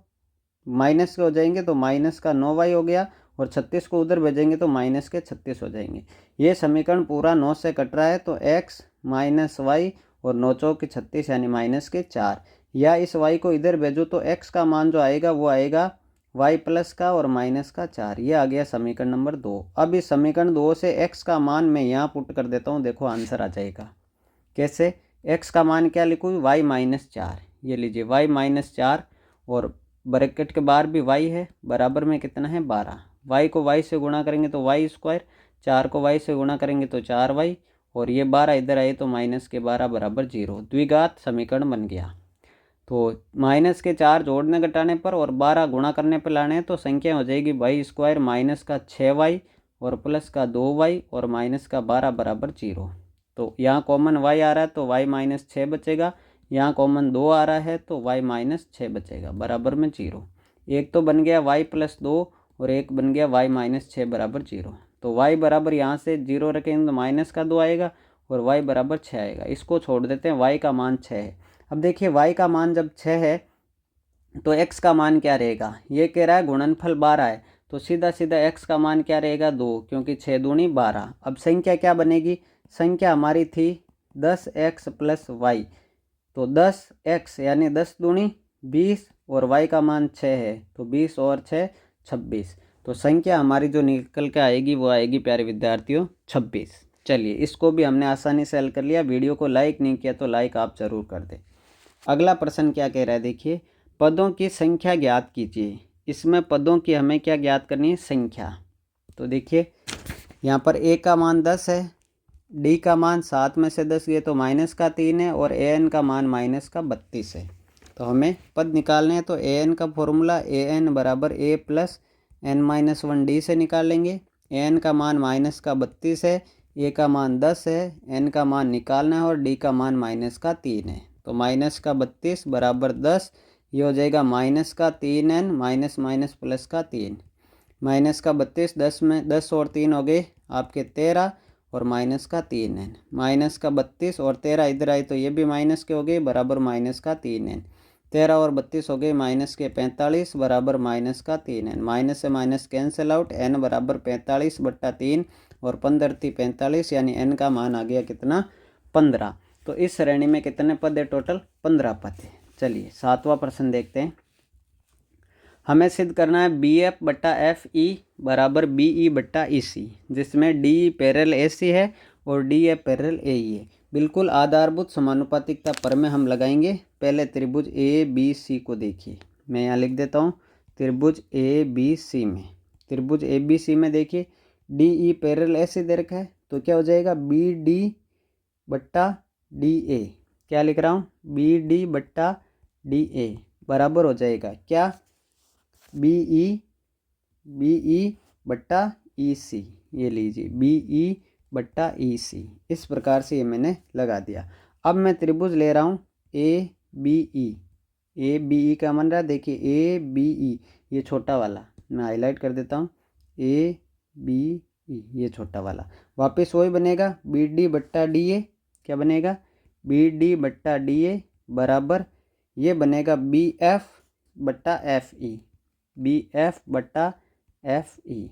माइनस के हो जाएंगे तो माइनस का 9y हो गया, और 36 को उधर भेजेंगे तो माइनस के 36 हो जाएंगे। ये समीकरण पूरा 9 से कट रहा है तो x माइनस वाई और 9 चौक 36 यानी माइनस के 4, या इस y को इधर भेजो तो x का मान जो आएगा वो आएगा y प्लस का और माइनस का 4। ये आ गया समीकरण नंबर 2। अब इस समीकरण 2 से x का मान मैं यहाँ पुट कर देता हूँ, देखो आंसर आ जाएगा। कैसे? x का मान क्या लिखूँ? y minus 4। ये लीजिए y माइनस 4, और ब्रैकेट के बाहर भी y है, बराबर में कितना है? 12। y को y से गुणा करेंगे तो y स्क्वायर, 4 को y से गुणा करेंगे तो 4y, और ये 12 इधर आए तो माइनस के 12 बराबर 0। द्विघात समीकरण बन गया। तो माइनस के 4 जोड़ने घटाने पर और 12 गुणा करने पर लाने हैं तो संख्या हो जाएगी y स्क्वायर माइनस का 6y और प्लस का 2y और माइनस का 12 बराबर 0। तो यहाँ कॉमन y आ रहा है तो y माइनस 6 बचेगा, यहाँ कॉमन 2 आ रहा है तो y माइनस 6 बचेगा, बराबर में 0। एक तो बन गया y प्लस 2 और एक बन गया y माइनस 6 बराबर 0। तो y बराबर यहाँ से 0 रखेंगे तो माइनस का 2 आएगा और y बराबर 6 आएगा। इसको छोड़ देते हैं, y का मान 6 है। अब देखिए y का मान जब 6 है तो x का मान क्या रहेगा? ये कह रहा है गुणनफल 12 है, तो सीधा सीधा x का मान क्या रहेगा? 2, क्योंकि 6 दूनी 12। अब संख्या क्या बनेगी? संख्या हमारी थी 10x प्लस वाई, तो 10x यानी 10 दूनी 20 और y का मान 6 है तो 20 और 6 26। तो संख्या हमारी जो निकल के आएगी वो आएगी प्यारे विद्यार्थियों 26। चलिए इसको भी हमने आसानी से हल कर लिया। वीडियो को लाइक नहीं किया तो लाइक आप ज़रूर कर दें। अगला प्रश्न क्या कह रहा है? देखिए पदों की संख्या ज्ञात कीजिए। इसमें पदों की हमें क्या ज्ञात करनी है? संख्या। तो देखिए यहाँ पर a का मान 10 है, d का मान 7 में से 10 गए तो माइनस का 3 है, और an का मान माइनस का 32 है। तो तो हमें पद निकालने हैं। तो ए एन का फॉर्मूला ए एन बराबर ए प्लस एन माइनस 1 डी से निकाल लेंगे। ए एन का मान माइनस का 32 है, ए का मान 10 है, एन का मान निकालना है और डी का मान माइनस का 3 है। तो माइनस का 32 बराबर 10, ये हो जाएगा माइनस का 3n माइनस माइनस प्लस का 3। माइनस का 32, 10 में 10 और 3 हो गए आपके 13 और माइनस का 3n। माइनस का 32 और 13 इधर आए तो ये भी माइनस के हो गए बराबर माइनस का 3n। 13 और 32 हो गए माइनस के 45 बराबर माइनस का 3n। माइनस से माइनस कैंसिल आउट, n बराबर 45/3 और 15 थी 45, यानी n का मान आ गया कितना 15। तो इस श्रेणी में कितने पद है? टोटल 15 पद है। चलिए 7वां प्रश्न देखते हैं। हमें सिद्ध करना है बी एफ बट्टा एफ ई बराबर बी ई बट्टा ई सी, जिसमें डी पैरेलल ए सी है और डी ए पैरेलल ए ई है। बिल्कुल आधारभूत समानुपातिकता प्रमेय हम लगाएंगे। पहले त्रिभुज ए बी सी को देखिए, मैं यहाँ लिख देता हूँ त्रिभुज ए बी सी में। त्रिभुज ए बी सी में देखिए डी ई पैरेलल ए सी दे रखा है, तो क्या हो जाएगा बी डी बट्टा डी ए। क्या लिख रहा हूँ? बी डी बट्टा डी ए बराबर हो जाएगा क्या? बी ई बट्टा ई सी। ये लीजिए बी ई बट्टा ई सी। इस प्रकार से ये मैंने लगा दिया। अब मैं त्रिभुज ले रहा हूँ A B E. A B E का मन रहा, देखिए ए बी ई, ये छोटा वाला मैं हाईलाइट कर देता हूँ, ए बी ई ये छोटा वाला। वापस वही बनेगा बी डी बट्टा डी ए। क्या बनेगा? बी डी बट्टा डी ए बराबर ये बनेगा बी एफ बट्टा एफ ई। बी एफ बट्टा एफ ई।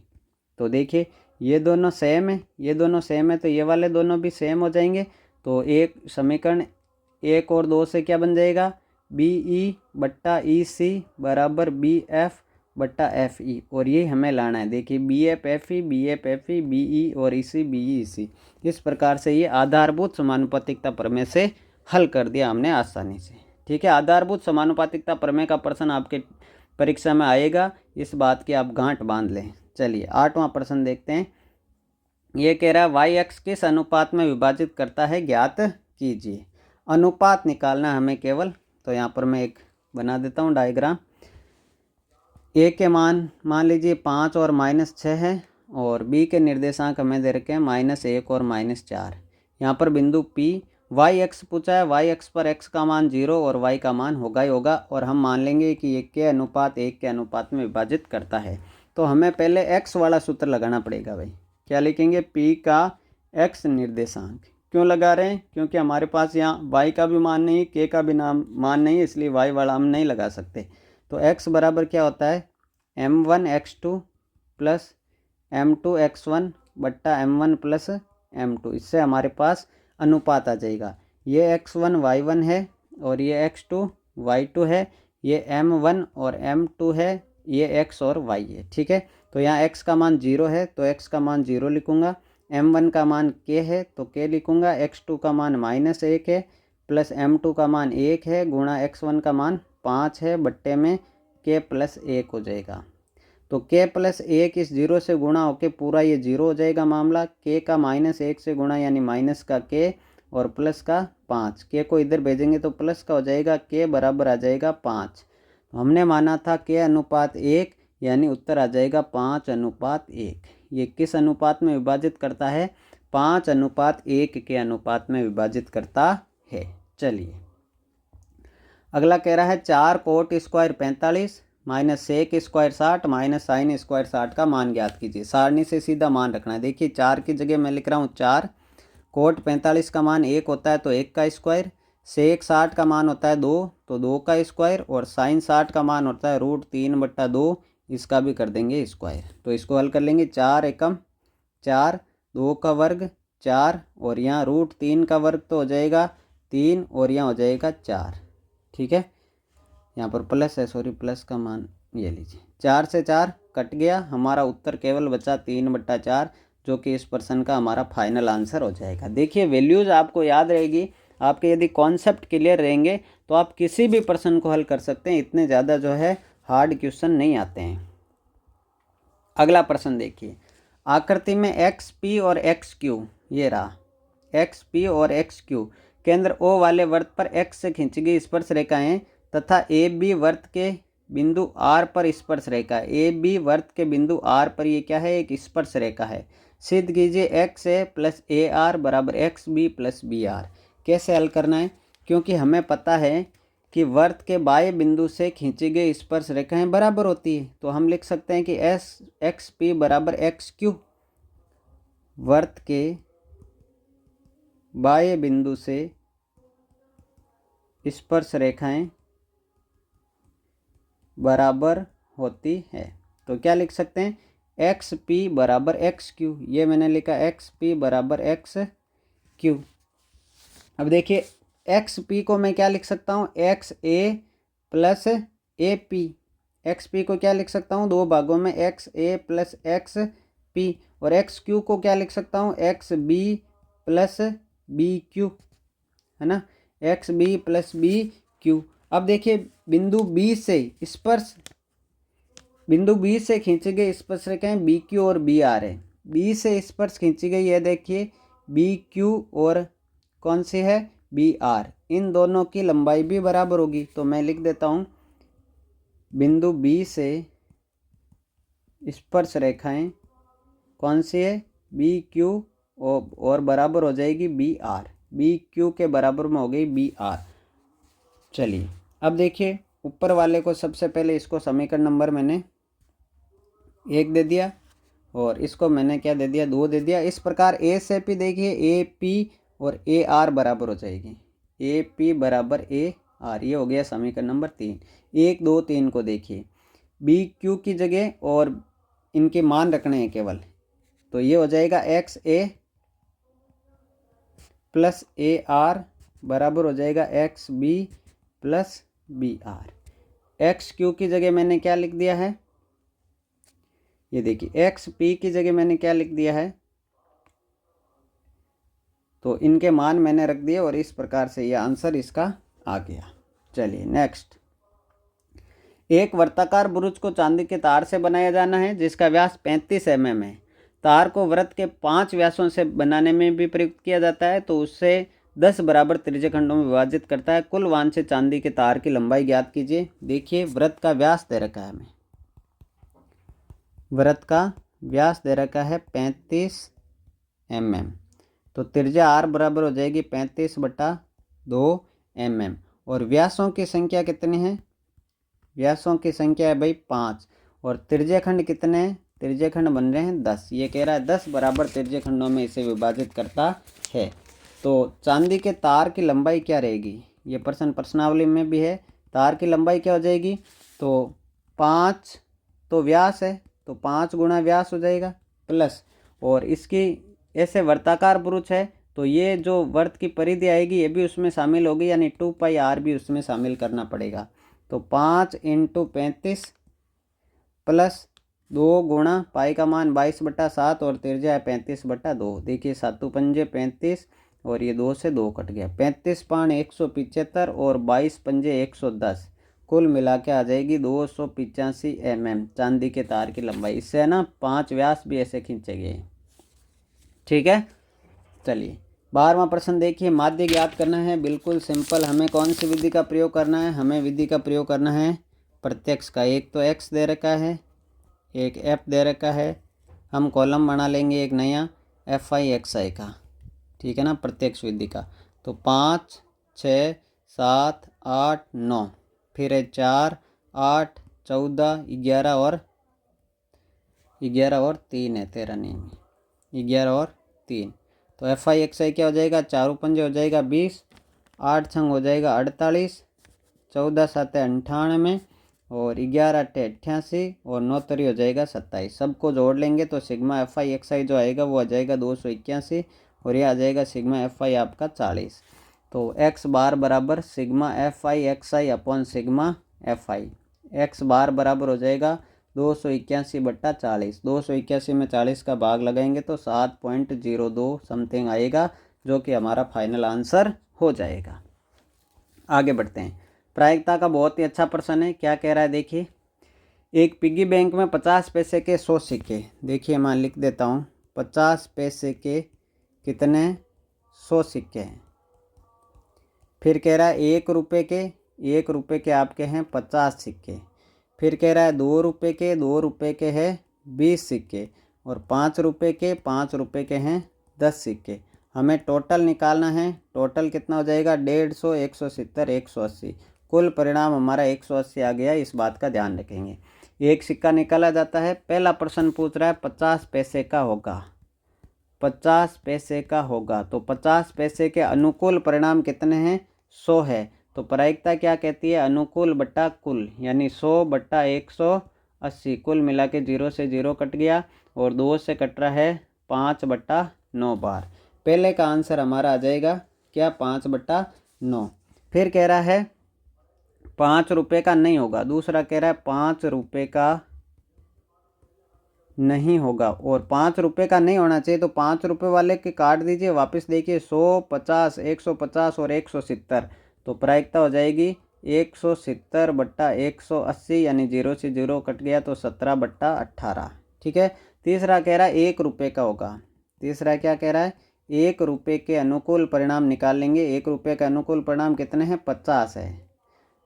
तो देखिए ये दोनों सेम है, ये दोनों सेम है, तो ये वाले दोनों भी सेम हो जाएंगे। तो एक समीकरण 1 और 2 से क्या बन जाएगा? बी ई बट्टा ई सी बराबर बी एफ बट्टा एफ ई। और ये हमें लाना है, देखिए B F F E, B F F E, B E और ई सी, बी ई सी। इस प्रकार से ये आधारभूत समानुपातिकता प्रमेय से हल कर दिया हमने आसानी से। ठीक है, आधारभूत समानुपातिकता प्रमेय का प्रश्न आपके परीक्षा में आएगा, इस बात की आप गांठ बांध लें। चलिए 8वां प्रश्न देखते हैं। ये कह रहा है वाई एक्स किस अनुपात में विभाजित करता है, ज्ञात कीजिए। अनुपात निकालना हमें केवल, तो यहाँ पर मैं एक बना देता हूँ डायग्राम। ए के मान लीजिए 5 और -6 है, और बी के निर्देशांक हमें दे रखे हैं -1 और -4। यहाँ पर बिंदु पी वाई एक्स पूछा है, वाई एक्स पर एक्स का मान 0 और वाई का मान होगा ही होगा, और हम मान लेंगे कि ये के अनुपात 1 के अनुपात में विभाजित करता है। तो हमें पहले एक्स वाला सूत्र लगाना पड़ेगा भाई। क्या लिखेंगे? पी का एक्स निर्देशांक। क्यों लगा रहे हैं? क्योंकि हमारे पास यहाँ वाई का भी मान नहीं, के का भी मान नहीं, इसलिए वाई वाला हम नहीं लगा सकते। तो एक्स बराबर क्या होता है? m1x2 प्लस m2x1 बट्टा m1 प्लस m2। इससे हमारे पास अनुपात आ जाएगा। ये x1 y1 है और ये x2 y2 है, ये m1 और m2 है, ये x और y है। ठीक है, तो यहाँ x का मान 0 है तो x का मान 0 लिखूँगा, m1 का मान k है तो k लिखूँगा, x2 का मान -1 है प्लस m2 का मान 1 है गुणा x1 का मान 5 है बट्टे में k प्लस 1 हो जाएगा। तो k प्लस 1 इस 0 से गुणा होके पूरा ये 0 हो जाएगा मामला। k का -1 से गुणा यानी माइनस का k और प्लस का 5। k को इधर भेजेंगे तो प्लस का हो जाएगा, k बराबर आ जाएगा 5। तो हमने माना था k अनुपात 1, यानी उत्तर आ जाएगा 5:1। ये किस अनुपात में विभाजित करता है? 5:1 के अनुपात में विभाजित करता है। चलिए अगला कह रहा है 4 cot square 45 minus sec square 60 minus sine square 60 का मान ज्ञात कीजिए। सारणी से सीधा मान रखना है। देखिए 4 की जगह मैं लिख रहा हूँ 4, कोट 45 का मान 1 होता है तो 1 का स्क्वायर, सेक 60 का मान होता है 2 तो 2 का स्क्वायर, और साइन 60 का मान होता है √3/2, इसका भी कर देंगे स्क्वायर। तो इसको हल कर लेंगे। 4 एकम 4, 2 का वर्ग 4, और यहाँ √3 का वर्ग तो हो जाएगा 3, और यहाँ हो जाएगा 4। ठीक है, यहाँ पर प्लस है, सॉरी प्लस का मान ये लीजिए। 4 से 4 कट गया, हमारा उत्तर केवल बचा 3/4, जो कि इस प्रश्न का हमारा फाइनल आंसर हो जाएगा। देखिए वैल्यूज़ आपको याद रहेगी, आपके यदि कॉन्सेप्ट क्लियर रहेंगे तो आप किसी भी प्रश्न को हल कर सकते हैं। इतने ज़्यादा जो है हार्ड क्वेश्चन नहीं आते हैं। अगला प्रश्न देखिए, आकृति में एक्स पी और एक्स क्यू, ये रहा एक्स पी और एक्स क्यू, केंद्र ओ वाले वृत्त पर एक्स से खींची गई स्पर्श रेखाएं तथा ए बी वृत्त के बिंदु आर पर स्पर्श रेखा है। ए बी वृत्त के बिंदु आर पर ये क्या है, एक स्पर्श रेखा है। सिद्ध कीजिए x A plus A R बराबर x B plus B r. कैसे हल करना है, क्योंकि हमें पता है कि वृत्त के बाह्य बिंदु से खींची गई स्पर्श रेखाएं बराबर होती है, तो हम लिख सकते हैं कि एस एक्स पी बराबर एक्स क्यू। वृत्त के बाह्य बिंदु से स्पर्श रेखाएं बराबर होती है, तो क्या लिख सकते हैं, एक्स पी बराबर एक्स क्यू। ये मैंने लिखा एक्स पी बराबर एक्स क्यू। अब देखिए एक्स पी को मैं क्या लिख सकता हूँ, X A plus A P. X P को क्या लिख सकता हूँ, दो भागों में एक्स ए प्लस एक्स पी। और एक्स क्यू को क्या लिख सकता हूँ, X B plus B Q, है ना, X B plus B Q. अब देखिए बिंदु बी से खींची गई स्पर्श रेखाएं बी क्यू और बी आर है। बी से स्पर्श खींची गई है, देखिए बी क्यू और कौन सी है, बी आर। इन दोनों की लंबाई भी बराबर होगी, तो मैं लिख देता हूँ बिंदु बी से स्पर्श रेखाएं कौन सी है, बी क्यू और बराबर हो जाएगी बी आर। बी क्यू के बराबर में हो गई बी आर। चलिए अब देखिए ऊपर वाले को सबसे पहले इसको समीकरण नंबर मैंने 1 दे दिया और इसको मैंने क्या दे दिया, 2 दे दिया। इस प्रकार ए से पी देखिए ए पी और ए आर बराबर हो जाएगी, ए पी बराबर ए आर। ये हो गया समीकरण नंबर 3। 1 2 3 को देखिए, बी क्यू की जगह और इनके मान रखने हैं केवल, तो ये हो जाएगा X A plus A R बराबर हो जाएगा X B plus B R. X Q की जगह मैंने क्या लिख दिया है, ये देखिए एक्स पी की जगह मैंने क्या लिख दिया है, तो इनके मान मैंने रख दिए और इस प्रकार से ये आंसर इसका आ गया। चलिए नेक्स्ट, एक वर्ताकार बुरुज को चांदी के तार से बनाया जाना है जिसका व्यास 35 mm है। तार को वृत्त के 5 व्यासों से बनाने में भी प्रयुक्त किया जाता है, तो उससे 10 बराबर त्रिज्यखंडों में विभाजित करता है। कुल वांछित चांदी के तार की लंबाई ज्ञात कीजिए। देखिए वृत्त का व्यास दे रखा है हमें, वृत्त का व्यास दे रखा है 35 mm, तो त्रिज्या आर बराबर हो जाएगी 35/2 mm। और व्यासों की संख्या कितनी है, व्यासों की संख्या है भाई 5 और त्रिज्यखंड कितने हैं, त्रिज्यखंड बन रहे हैं 10। ये कह रहा है 10 बराबर त्रिज्यखंडों में इसे विभाजित करता है। तो चांदी के तार की लंबाई क्या रहेगी, ये प्रश्नावली में भी है। तार की लंबाई क्या हो जाएगी, तो 5 तो व्यास है, तो 5 गुणा व्यास हो जाएगा प्लस, और इसकी ऐसे वर्ताकार बुरुज है तो ये जो वृत्त की परिधि आएगी ये भी उसमें शामिल होगी, यानी 2 पाई आर भी उसमें शामिल करना पड़ेगा। तो 5 × 35 प्लस 2 गुणा पाई का मान 22/7 और त्रिज्या है 35/2। देखिए 7 पंजे 35 और ये 2 से 2 कट गया, 35 पान 175 और 22 पंजे 110, कुल मिला के आ जाएगी 285 mm चांदी के तार की लंबाई। इससे है ना 5 व्यास भी ऐसे खींचे गए। ठीक है, चलिए 12वां प्रश्न देखिए, माध्य ज्ञात करना है। बिल्कुल सिंपल, हमें कौन सी विधि का प्रयोग करना है, हमें विधि का प्रयोग करना है प्रत्यक्ष का। एक तो x दे रखा है, एक f दे रखा है, हम कॉलम बना लेंगे एक नया fi xi का, ठीक है ना, प्रत्यक्ष विधि का। तो 5 6 7 8 9, फिर है 4 8 14 11 और 3 है, 13 नहीं, 11 और 3। तो fi xi क्या हो जाएगा, 4 पंजे हो जाएगा 20, 8 छंग हो जाएगा 48, 14 7 98 और 11 8 88 और 9 तरी हो जाएगा 27। सबको जोड़ लेंगे तो सिग्मा fi xi जो आएगा वो आ जाएगा 281 और ये आ जाएगा सिग्मा fi आपका 40। तो x बार बराबर sigma fi xi upon sigma fi। x बार बराबर हो जाएगा 281/40। 281 में 40 का भाग लगाएंगे तो 7.02 समथिंग आएगा, जो कि हमारा फाइनल आंसर हो जाएगा। आगे बढ़ते हैं, प्रायिकता का बहुत ही अच्छा प्रश्न है। क्या कह रहा है देखिए, एक पिगी बैंक में 50 पैसे के 100 सिक्के, देखिए मैं लिख देता हूँ 50 पैसे के कितने 100 सिक्के हैं। फिर कह रहा है 1 रुपये के ₹1 के आपके हैं 50 सिक्के। फिर कह रहा है ₹2 के है 20 सिक्के और ₹5 के हैं 10 सिक्के। हमें टोटल निकालना है। टोटल कितना हो जाएगा? 150, 170, 180। कुल परिणाम हमारा 180 आ गया। इस बात का ध्यान रखेंगे। एक सिक्का निकाला जाता है। पहला प्रश्न पूछ रहा है 50 पैसे का होगा, 50 पैसे का होगा। तो 50 पैसे के अनुकूल परिणाम कितने हैं? 100 है। तो प्रायिकता क्या कहती है? अनुकूल बट्टा कुल, यानी 100 बट्टा 180। कुल मिला के 0 से 0 कट गया और 2 से कट रहा है 5/9 बार। पहले का आंसर हमारा आ जाएगा क्या? 5/9। फिर कह रहा है ₹5 का नहीं होगा। दूसरा कह रहा है ₹5 का नहीं होगा और ₹5 का नहीं होना चाहिए। तो ₹5 वाले के काट दीजिए, वापस देखिए 100, 50, 150 और 170। तो प्रायिकता हो जाएगी 170 बट्टा 180, यानी 0 से 0 कट गया तो 17/18। ठीक है। तीसरा कह रहा है ₹1 का होगा। तीसरा क्या कह रहा है? ₹1 के अनुकूल परिणाम निकाल लेंगे। ₹1 का अनुकूल परिणाम कितने हैं? 50 है।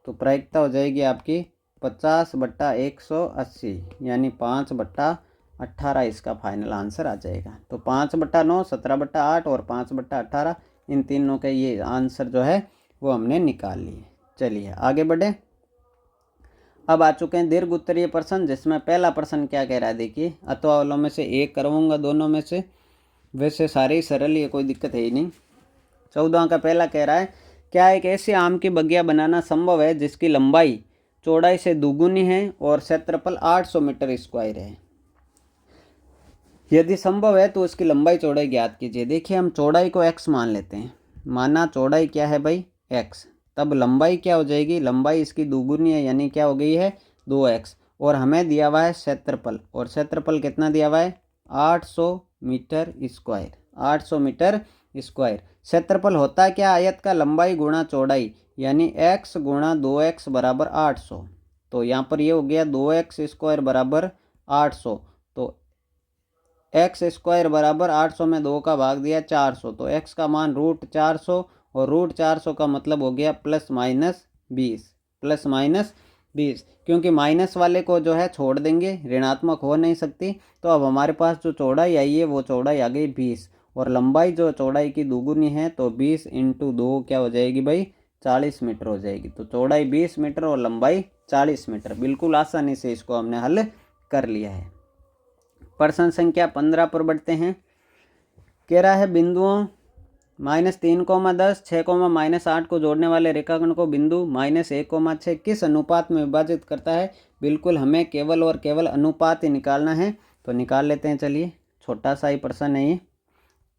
तो प्रायिकता हो जाएगी आपकी 50 बट्टा 180, यानी 5/18। इसका फाइनल आंसर आ जाएगा। तो 5/9, 17/8 और 5/18, इन तीनों के ये आंसर जो है वो हमने निकाल लिए। चलिए आगे बढ़े। अब आ चुके हैं दीर्घ उत्तरीय प्रश्न, जिसमें पहला प्रश्न क्या कह रहा है देखिए। अथवा वालों में से एक करवाऊंगा, दोनों में से। वैसे सारे ही सरल, ये कोई दिक्कत है ही नहीं। 14 का पहला कह रहा है क्या एक ऐसी आम की बगिया बनाना संभव है जिसकी लंबाई चौड़ाई से दोगुनी है और क्षेत्रफल 800 मीटर स्क्वायर है? यदि संभव है तो उसकी लंबाई चौड़ाई ज्ञात कीजिए। देखिए हम चौड़ाई को x मान लेते हैं। माना चौड़ाई क्या है भाई? x। तब लंबाई क्या हो जाएगी? लंबाई इसकी दोगुनी है, यानी क्या हो गई है? 2x। और हमें दिया हुआ है क्षेत्रफल, और क्षेत्रफल कितना दिया हुआ है? 800 मीटर स्क्वायर। 800 metre square. क्षेत्रफल होता क्या? आयत का लंबाई गुणा चौड़ाई, यानी x गुणा 2x बराबर 800। तो यहाँ पर ये हो गया 2x स्क्वायर बराबर 800। तो x² बराबर 800 में 2 का भाग दिया 400। तो x का मान √400 और √400 का मतलब हो गया +-20। +-20, क्योंकि माइनस वाले को जो है छोड़ देंगे, ऋणात्मक हो नहीं सकती। तो अब हमारे पास जो चौड़ाई आई है वो चौड़ाई आ गई 20, और लंबाई जो चौड़ाई की दोगुनी है, तो 20 × 2 क्या हो जाएगी भाई? 40 मीटर हो जाएगी। तो चौड़ाई 20 मीटर और लंबाई 40 मीटर। बिल्कुल आसानी से इसको हमने हल कर लिया है। प्रश्न संख्या 15 पर बढ़ते हैं। कह रहा है बिंदुओं -3, 6, -8 को जोड़ने वाले रेखाखंड को बिंदु -1, 6 किस अनुपात में विभाजित करता है? बिल्कुल हमें केवल और केवल अनुपात ही निकालना है। तो निकाल लेते हैं। चलिए छोटा सा ही प्रश्न है ये।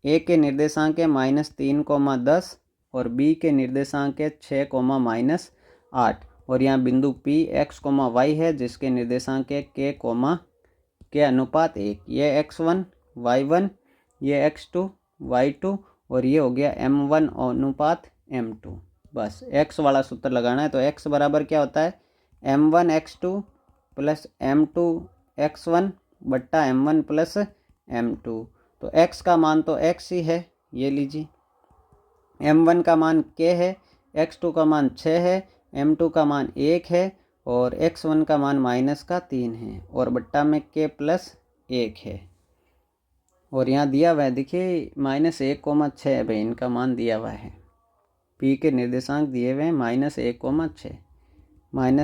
ए के निर्देशांक है -3, 10 और बी के निर्देशांक है 6, -8 और यहाँ बिंदु P x, y है, जिसके निर्देशांक है के अनुपात 1। ये x1, y1, ये x2, y2 और ये हो गया m1 अनुपात m2। बस x वाला सूत्र लगाना है। तो x बराबर क्या होता है? m1 x2 plus m2 x1 बट्टा m1 प्लस m2। तो x का मान तो x ही है, ये लीजिए। m1 का मान k है, x2 का मान 6 है, m2 का मान 1 है और x1 का मान -3 है और बट्टा में k + 1 है। और यहाँ दिया हुआ है देखिए -1, 6 है भाई, इनका मान दिया हुआ है। P के निर्देशांक दिए हुए हैं -1,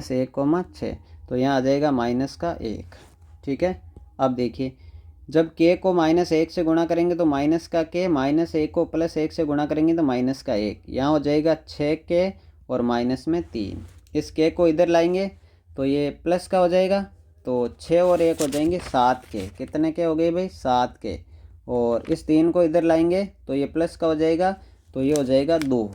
6 तो यहाँ आ जाएगा -1। ठीक है। अब देखिए जब k को -1 से गुणा करेंगे तो माइनस का k, -1 को +1 से गुणा करेंगे तो -1। यहाँ हो जाएगा 6k और माइनस में 3। इस k को इधर लाएंगे तो ये प्लस का हो जाएगा। तो 6 और 1 हो जाएंगे 7k। कितने के हो गए भाई? 7k। और इस 3 को इधर लाएंगे तो ये प्लस का हो जाएगा, तो ये हो जाएगा 2।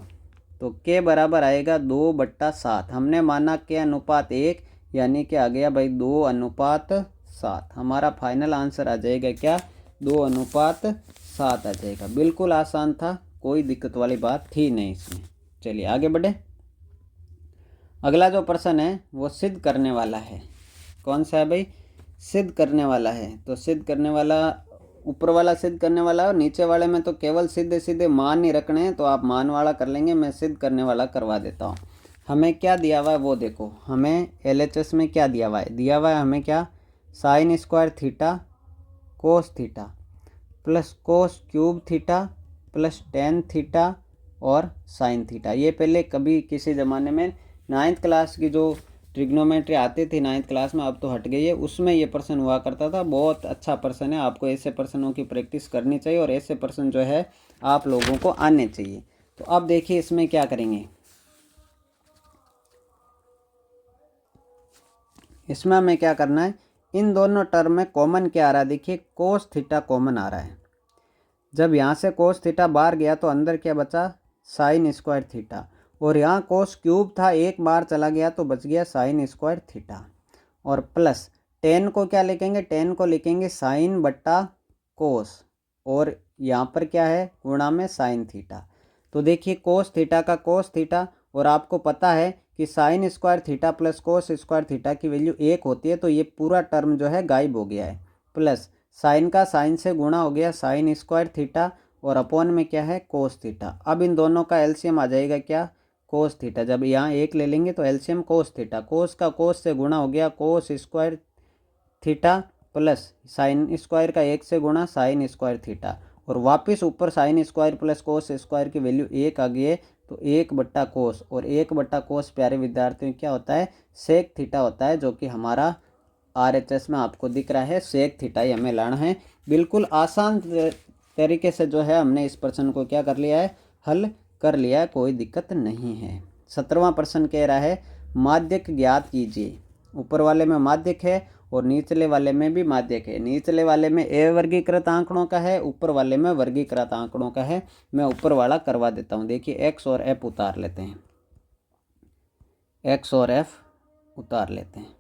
तो k बराबर आएगा 2/7। हमने माना k अनुपात 1, यानी कि आ गया भाई 2/7। हमारा फाइनल आंसर आ जाएगा क्या? 2/7 आ जाएगा। बिल्कुल आसान था, कोई दिक्कत वाली बात थी नहीं इसमें। चलिए आगे बढ़े। अगला जो प्रश्न है वो सिद्ध करने वाला है। कौन सा है भाई? सिद्ध करने वाला है। तो सिद्ध करने वाला, ऊपर वाला सिद्ध करने वाला और नीचे वाले में तो केवल सीधे सीधे मान ही रखने हैं, तो आप मान वाला कर लेंगे, मैं सिद्ध करने वाला करवा देता हूँ। हमें क्या दिया हुआ है वो देखो, हमें LHS में क्या दिया हुआ है हमें क्या, sine square theta cos theta plus cos cube theta plus tan theta और साइन थीटा। ये पहले कभी किसी ज़माने में 9th क्लास की जो ट्रिग्नोमेट्री आती थी 9th क्लास में, अब तो हट गई है, उसमें ये प्रश्न हुआ करता था। बहुत अच्छा प्रश्न है, आपको ऐसे प्रश्नों की प्रैक्टिस करनी चाहिए और ऐसे प्रश्न जो है आप लोगों को आने चाहिए। तो अब देखिए इसमें क्या करेंगे, इसमें हमें क्या करना है, इन दोनों टर्म में कॉमन क्या आ रहा है, देखिए कोस थीटा कॉमन आ रहा है। जब यहाँ से कोस थीटा बाहर गया तो अंदर क्या बचा, साइन स्क्वायर थीटा, और यहाँ कोस क्यूब था, एक बार चला गया तो बच गया साइन स्क्वायर थीटा, और प्लस टेन को क्या लिखेंगे, टेन को लिखेंगे साइन बट्टा कोस, और यहाँ पर क्या है गुणा में साइन थीटा। तो देखिए कोस थीटा का कोस थीटा, और आपको पता है कि sine square theta plus cos square theta की वैल्यू 1 होती है, तो ये पूरा टर्म जो है गायब हो गया है। प्लस साइन का साइन से गुणा हो गया साइन स्क्वायर थीटा, और अपॉन में क्या है कोस थीटा। अब इन दोनों का एलसीएम आ जाएगा क्या, कोस थीटा। जब यहाँ एक ले लेंगे तो एलसीएम कोस थीटा, कोस का कोस से गुणा हो गया cos square theta plus sine square का 1 से गुणा साइन स्क्वायर थीटा, और वापस ऊपर sine square plus cos square की वैल्यू 1 आ गई है, तो 1 बट्टा कोस, और 1 बट्टा कोस प्यारे विद्यार्थियों क्या होता है, सेक थीटा होता है, जो कि हमारा RHS में आपको दिख रहा है। सेक थीटा ही हमें लाना है। बिल्कुल आसान तरीके से जो है हमने इस प्रश्न को क्या कर लिया है, हल कर लिया है, कोई दिक्कत नहीं है। 17वां प्रश्न कह रहा है माध्यक ज्ञात कीजिए। ऊपर वाले में माध्यक है और निचले वाले में भी माध्यक है। निचले वाले में ए वर्गीकृत आंकड़ों का है, ऊपर वाले में वर्गीकृत आंकड़ों का है। मैं ऊपर वाला करवा देता हूँ। देखिए एक्स और एफ उतार लेते हैं, एक्स और एफ उतार लेते हैं।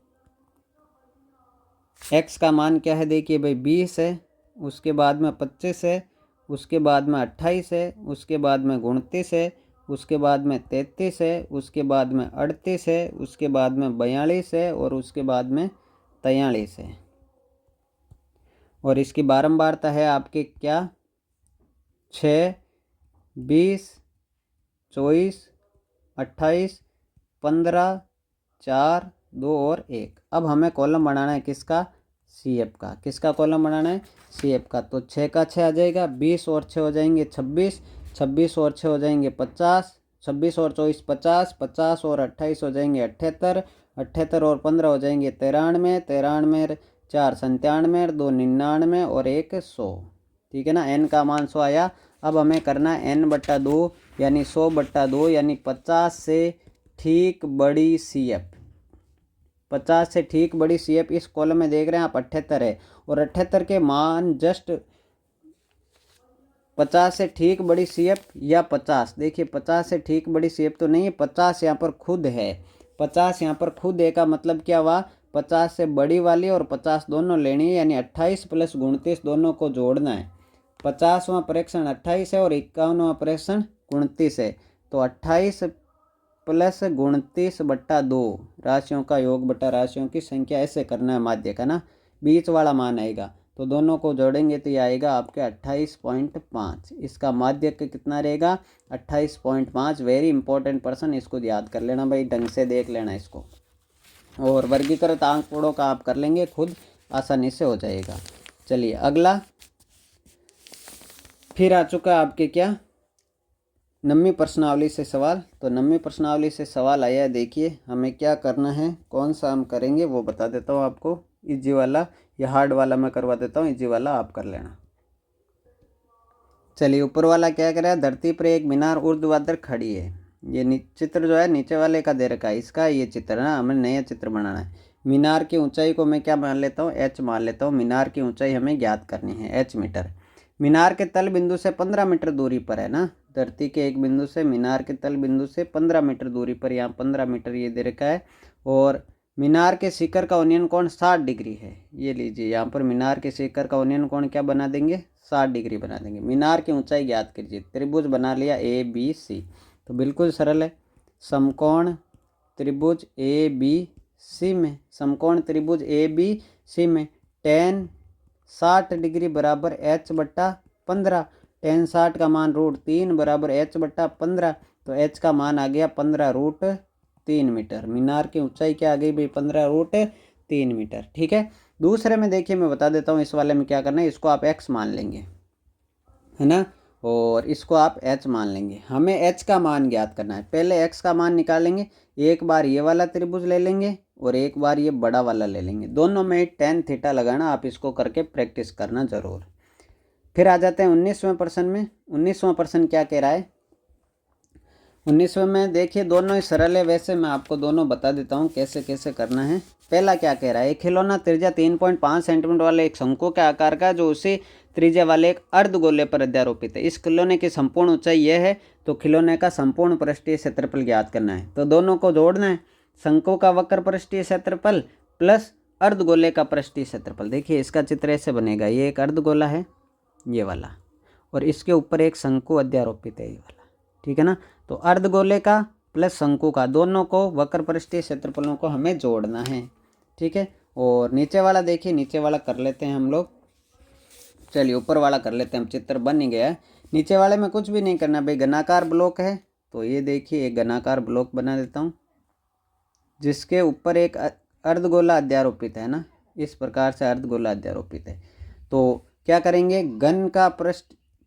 एक्स का मान क्या है, देखिए भाई 20 है, उसके बाद में 25 है, उसके बाद में 28 है, उसके बाद में 29 है, उसके बाद में 33 है, उसके बाद में 38 है, उसके बाद में 42 है, और उसके बाद में 43 है। और इसकी बारंबारता है आपके क्या, 6, 20, 24, 28, 15, 4, 2 और 1। अब हमें कॉलम बनाना है किसका, CF का। किसका कॉलम बनाना है, CF का। तो 6 का 6 आ जाएगा, 20 और 6 हो जाएंगे 26, 26 और 6 हो जाएंगे 50, 26 और 24 50, 50 और 28 हो जाएंगे 78, 78 और 15 हो जाएंगे 93, 93, 4 97, 2 99 और 1 100। ठीक है ना, n का मान 100 आया। अब हमें करना है n/2 यानी 100/2 यानी 50 से ठीक बड़ी CF। 50 से ठीक बड़ी CF इस कॉलम में देख रहे हैं आप 78 है, और 78 के मान जस्ट 50 से ठीक बड़ी CF या 50, देखिए 50 से ठीक बड़ी CF तो नहीं है, 50 यहाँ पर खुद है। 50 यहाँ पर खुद है का मतलब क्या हुआ, 50 से बड़ी वाली और 50 दोनों लेनी है, यानी 28 प्लस 29 दोनों को जोड़ना है। 50वां प्रेक्षण 28 है और 51वां प्रेक्षण 29 है, तो 28 प्लस 29/2 राशियों का योग बटा राशियों की संख्या, ऐसे करना है माध्य का ना, बीच वाला मान आएगा, तो दोनों को जोड़ेंगे तो ये आएगा आपके 28.5। इसका माध्य कितना रहेगा, 28.5। वेरी इंपॉर्टेंट पर्सन, इसको याद कर लेना भाई, ढंग से देख लेना इसको, और वर्गीकृत आंकड़ों का आप कर लेंगे खुद, आसानी से हो जाएगा। चलिए अगला फिर आ चुका आपके क्या, 9वीं प्रश्नावली से सवाल। तो 9वीं प्रश्नावली से सवाल आया है, देखिए हमें क्या करना है, कौन सा हम करेंगे वो बता देता हूँ आपको। इजी वाला या हार्ड वाला मैं करवा देता हूँ, इजी वाला आप कर लेना। चलिए ऊपर वाला क्या कर रहा है, धरती पर एक मीनार ऊर्ध्वाधर खड़ी है। ये चित्र जो है नीचे वाले का दे रखा है, इसका ये चित्र है ना, हमें नया चित्र बनाना है। मीनार की ऊंचाई को मैं क्या मान लेता हूँ, h मान लेता हूँ। मीनार की ऊंचाई हमें ज्ञात करनी है, h मीटर। मीनार के तल बिंदु से 15 मीटर दूरी पर है ना, धरती के एक बिंदु से मीनार के तल बिंदु से 15 मीटर दूरी पर, यहाँ 15 मीटर ये दे रखा है। और मीनार के शिखर का उन्नयन कोण 60 डिग्री है। ये लीजिए यहाँ पर मीनार के शिखर का उन्नयन कोण क्या बना देंगे, 60 डिग्री बना देंगे। मीनार की ऊंचाई ज्ञात कीजिए। त्रिभुज बना लिया ABC, तो बिल्कुल सरल है। समकोण त्रिभुज ABC में, समकोण त्रिभुज ABC में tan 60 डिग्री बराबर h/15। tan 60 का मान √3 बराबर h/15, तो h का मान आ गया 15 √3। 3 मीटर। मीनार की ऊंचाई क्या आ गई भाई 15√3 मीटर। ठीक है। दूसरे में देखिए मैं बता देता हूँ, इस वाले में क्या करना है, इसको आप x मान लेंगे, है ना, और इसको आप h मान लेंगे। हमें h का मान ज्ञात करना है। पहले x का मान निकालेंगे, एक बार ये वाला त्रिभुज ले लेंगे और एक बार ये बड़ा वाला ले लेंगे। दोनों में tan थीटा लगाना, आप इसको करके प्रैक्टिस करना ज़रूर। फिर आ जाते हैं 19वें प्रश्न में। 19वां प्रश्न क्या कह रहा है, 19वें में देखिए दोनों ही सरल है, वैसे मैं आपको दोनों बता देता हूँ कैसे कैसे करना है। पहला क्या कह रहा है, एक खिलौना त्रिज्या 3.5 सेंटीमीटर वाले एक शंकु के आकार का जो उसी त्रिज्या वाले एक अर्धगोले पर अध्यारोपित है। इस खिलौने की संपूर्ण ऊंचाई यह है, तो खिलौने का संपूर्ण पृष्ठीय क्षेत्रफल ज्ञात करना है। तो दोनों को जोड़ना है, शंकु का वक्र पृष्ठीय क्षेत्रफल प्लस अर्धगोले का पृष्ठीय क्षेत्रफल। देखिए इसका चित्र ऐसे बनेगा, ये एक अर्धगोला है ये वाला, और इसके ऊपर एक शंकु अध्यारोपित है ये वाला। ठीक है ना, तो अर्धगोले का प्लस शंकु का, दोनों को वक्र पृष्ठीय क्षेत्रफलों को हमें जोड़ना है। ठीक है, और नीचे वाला देखिए, नीचे वाला कर लेते हैं हम लोग। चलिए ऊपर वाला कर लेते हैं, हम चित्र बन ही गया है। नीचे वाले में कुछ भी नहीं करना भाई, घनाकार ब्लॉक है, तो ये देखिए एक घनाकार ब्लॉक बना देता हूँ जिसके ऊपर एक अर्धगोला अध्यारोपित है ना, इस प्रकार से अर्धगोला अध्यारोपित है। तो क्या करेंगे, घन का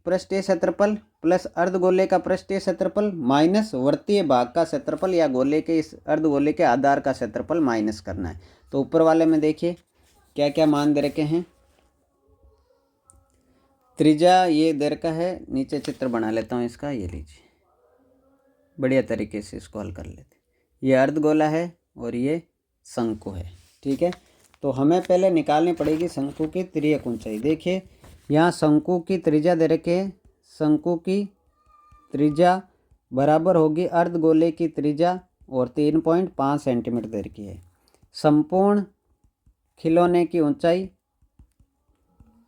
पृष्ठीय क्षेत्रफल प्लस अर्धगोले का पृष्ठीय क्षेत्रफल माइनस वृत्तीय भाग का क्षेत्रफल या गोले के इस अर्धगोले के आधार का क्षेत्रफल माइनस करना है। तो ऊपर वाले में देखिए क्या क्या मान दे रखे हैं, त्रिज्या ये दे रखा है, नीचे चित्र बना लेता हूँ इसका, ये लीजिए बढ़िया तरीके से इसको हल कर लेते। ये अर्धगोला है और ये शंकु है। ठीक है, तो हमें पहले निकालनी पड़ेगी शंकु की तिर्यक ऊंचाई। देखिए यहाँ शंकु की त्रिज्या दे रखे है, शंकु की त्रिज्या बराबर होगी अर्धगोले की त्रिज्या और 3.5 सेंटीमीटर दे रखी है। संपूर्ण खिलौने की ऊंचाई,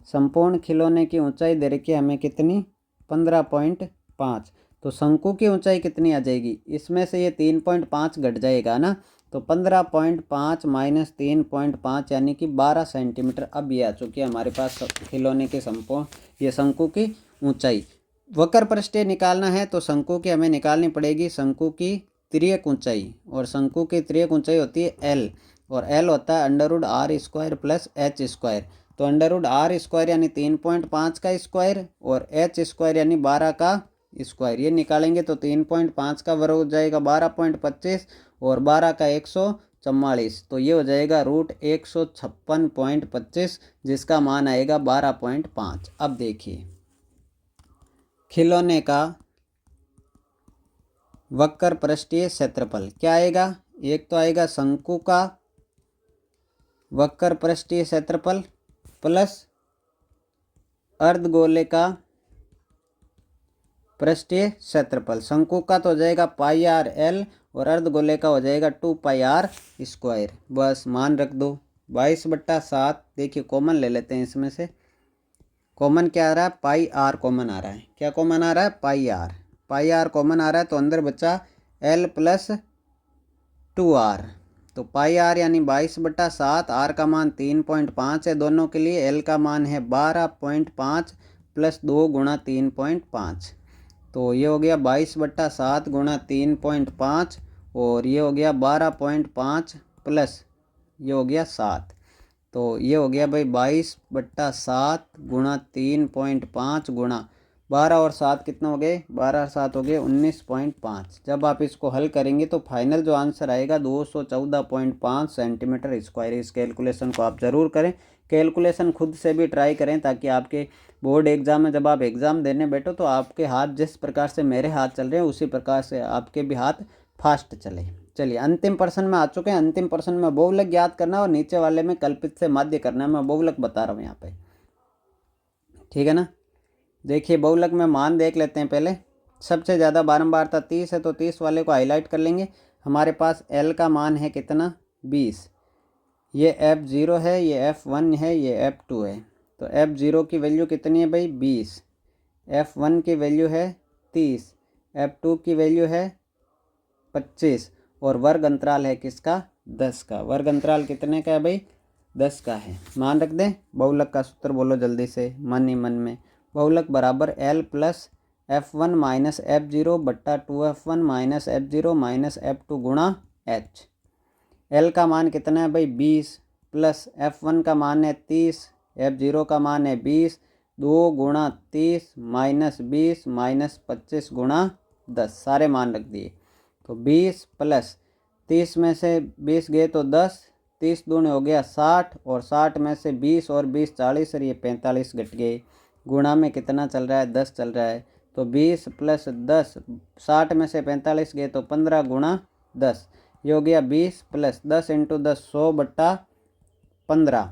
संपूर्ण खिलौने की ऊंचाई दे रखी है हमें कितनी, 15.5। तो शंकु की ऊंचाई कितनी आ जाएगी, इसमें से ये 3.5 घट जाएगा ना, तो 15.5 माइनस 3.5 यानी कि 12 सेंटीमीटर। अब ये आ चुकी है हमारे पास खिलौने के संपूर्ण ये शंकु की ऊंचाई। वक्र पृष्ठीय निकालना है तो शंकु की हमें निकालनी पड़ेगी शंकु की तिर्यक ऊंचाई, और शंकु की तिर्यक ऊंचाई होती है एल, और एल होता है √r² प्लस h²। तो √r² यानी 3.5 का स्क्वायर और h² यानी 12 का स्क्वायर, ये निकालेंगे तो 3.5 का वर्ग हो जाएगा 12.25 और 12 का 144, तो ये हो जाएगा √156.25 जिसका मान आएगा 12.5। अब देखिए खिलौने का वक्र पृष्ठीय क्षेत्रफल क्या आएगा, एक तो आएगा शंकु का वक्र पृष्ठीय क्षेत्रफल प्लस अर्धगोले का पृष्ठीय क्षेत्रफल। शंकु का तो हो जाएगा πr/l और अर्धगोले का हो जाएगा 2πr²। बस मान रख दो 22/7। देखिए कॉमन ले लेते हैं, इसमें से कॉमन क्या आ रहा है, πr कॉमन आ रहा है। क्या कॉमन आ रहा है, πr कॉमन आ रहा है, तो अंदर बचा l प्लस 2r। तो πr यानी 22/7, r का मान 3.5 है दोनों के लिए, l का मान है 12.5 प्लस 2 गुणा 3.5, तो ये हो गया 22/7 गुणा 3.5 और ये हो गया 12.5 प्लस ये हो गया 7, तो ये हो गया भाई 22/7 गुणा 3.5 गुणा 12 और 7 कितना हो गए, 12 और 7 हो गए 19.5। जब आप इसको हल करेंगे तो फाइनल जो आंसर आएगा 214.5 सेंटीमीटर स्क्वायर। इस कैलकुलेशन को आप ज़रूर करें, कैलकुलेशन खुद से भी ट्राई करें ताकि आपके बोर्ड एग्ज़ाम में जब आप एग्ज़ाम देने बैठो तो आपके हाथ जिस प्रकार से मेरे हाथ चल रहे हैं उसी प्रकार से आपके भी हाथ फास्ट चले। चलिए अंतिम प्रश्न में आ चुके हैं। अंतिम प्रश्न में बहुलक ज्ञात करना और नीचे वाले में कल्पित से माध्य करना है। मैं बहुलक बता रहा हूँ यहाँ पे, ठीक है ना। देखिए बहुलक में मान देख लेते हैं पहले। सबसे ज़्यादा बारंबारता 30 है तो 30 वाले को हाईलाइट कर लेंगे। हमारे पास L का मान है कितना, 20। ये F0 है, ये F1 है, ये F2 है। तो F0 की वैल्यू कितनी है भाई, 20। F1 की वैल्यू है 30, F2 की वैल्यू है 25 और वर्ग अंतराल है किसका, 10 का। वर्ग अंतराल कितने का है भाई, 10 का है। मान रख दें। बहुलक का सूत्र बोलो जल्दी से मन ही मन में। बहुलक बराबर L plus F1 minus F0 बट्टा 2F1 minus F0 minus F2 गुणा एच। एल का मान कितना है भाई 20 प्लस F1 का मान है 30, F0 का मान है 20, 2 गुणा 30 माइनस 20 माइनस 25 गुणा 10 सारे मान रख दिए। तो 20 प्लस 30 में से 20 गए तो 10, 30 दूनी हो गया 60 और 60 में से 20 और 20 40 और ये 45 घट गए। गुणा में कितना चल रहा है 10 चल रहा है। तो 20 प्लस 10 60 में से 45 गए तो 15 गुणा 10 ये हो गया 20 प्लस 10 इंटू 10 100/15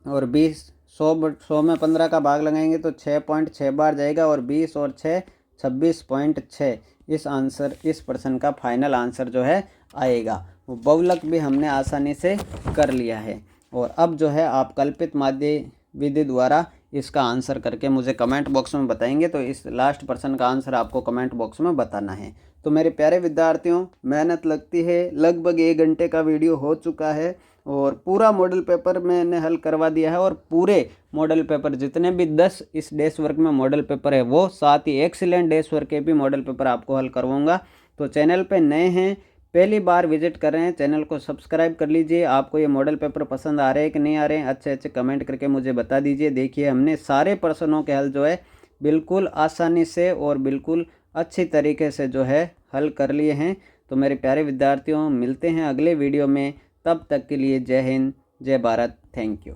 और 20 100 में 15 का भाग लगाएंगे तो 6.6 बार जाएगा और 20 और 6 26.6 इस प्रश्न का फाइनल आंसर जो है आएगा। वो बहुलक भी हमने आसानी से कर लिया है। और अब जो है आप कल्पित माध्य विधि द्वारा इसका आंसर करके मुझे कमेंट बॉक्स में बताएंगे। तो इस लास्ट प्रश्न का आंसर आपको कमेंट बॉक्स में बताना है। तो मेरे प्यारे विद्यार्थियों, मेहनत लगती है, लगभग 1 घंटे का वीडियो हो चुका है और पूरा मॉडल पेपर मैंने हल करवा दिया है। और पूरे मॉडल पेपर जितने भी 10 इस डेस वर्क में मॉडल पेपर है वो, साथ ही एक्सीलेंट डेस वर्क के भी मॉडल पेपर आपको हल करवाऊंगा। तो चैनल पे नए हैं, पहली बार विजिट कर रहे हैं, चैनल को सब्सक्राइब कर लीजिए। आपको ये मॉडल पेपर पसंद आ रहे हैं कि नहीं आ रहे हैं, अच्छे अच्छे कमेंट करके मुझे बता दीजिए। देखिए हमने सारे प्रश्नों के हल जो है बिल्कुल आसानी से और बिल्कुल अच्छी तरीके से जो है हल कर लिए हैं। तो मेरे प्यारे विद्यार्थियों, मिलते हैं अगले वीडियो में। तब तक के लिए जय हिंद, जय भारत, थैंक यू।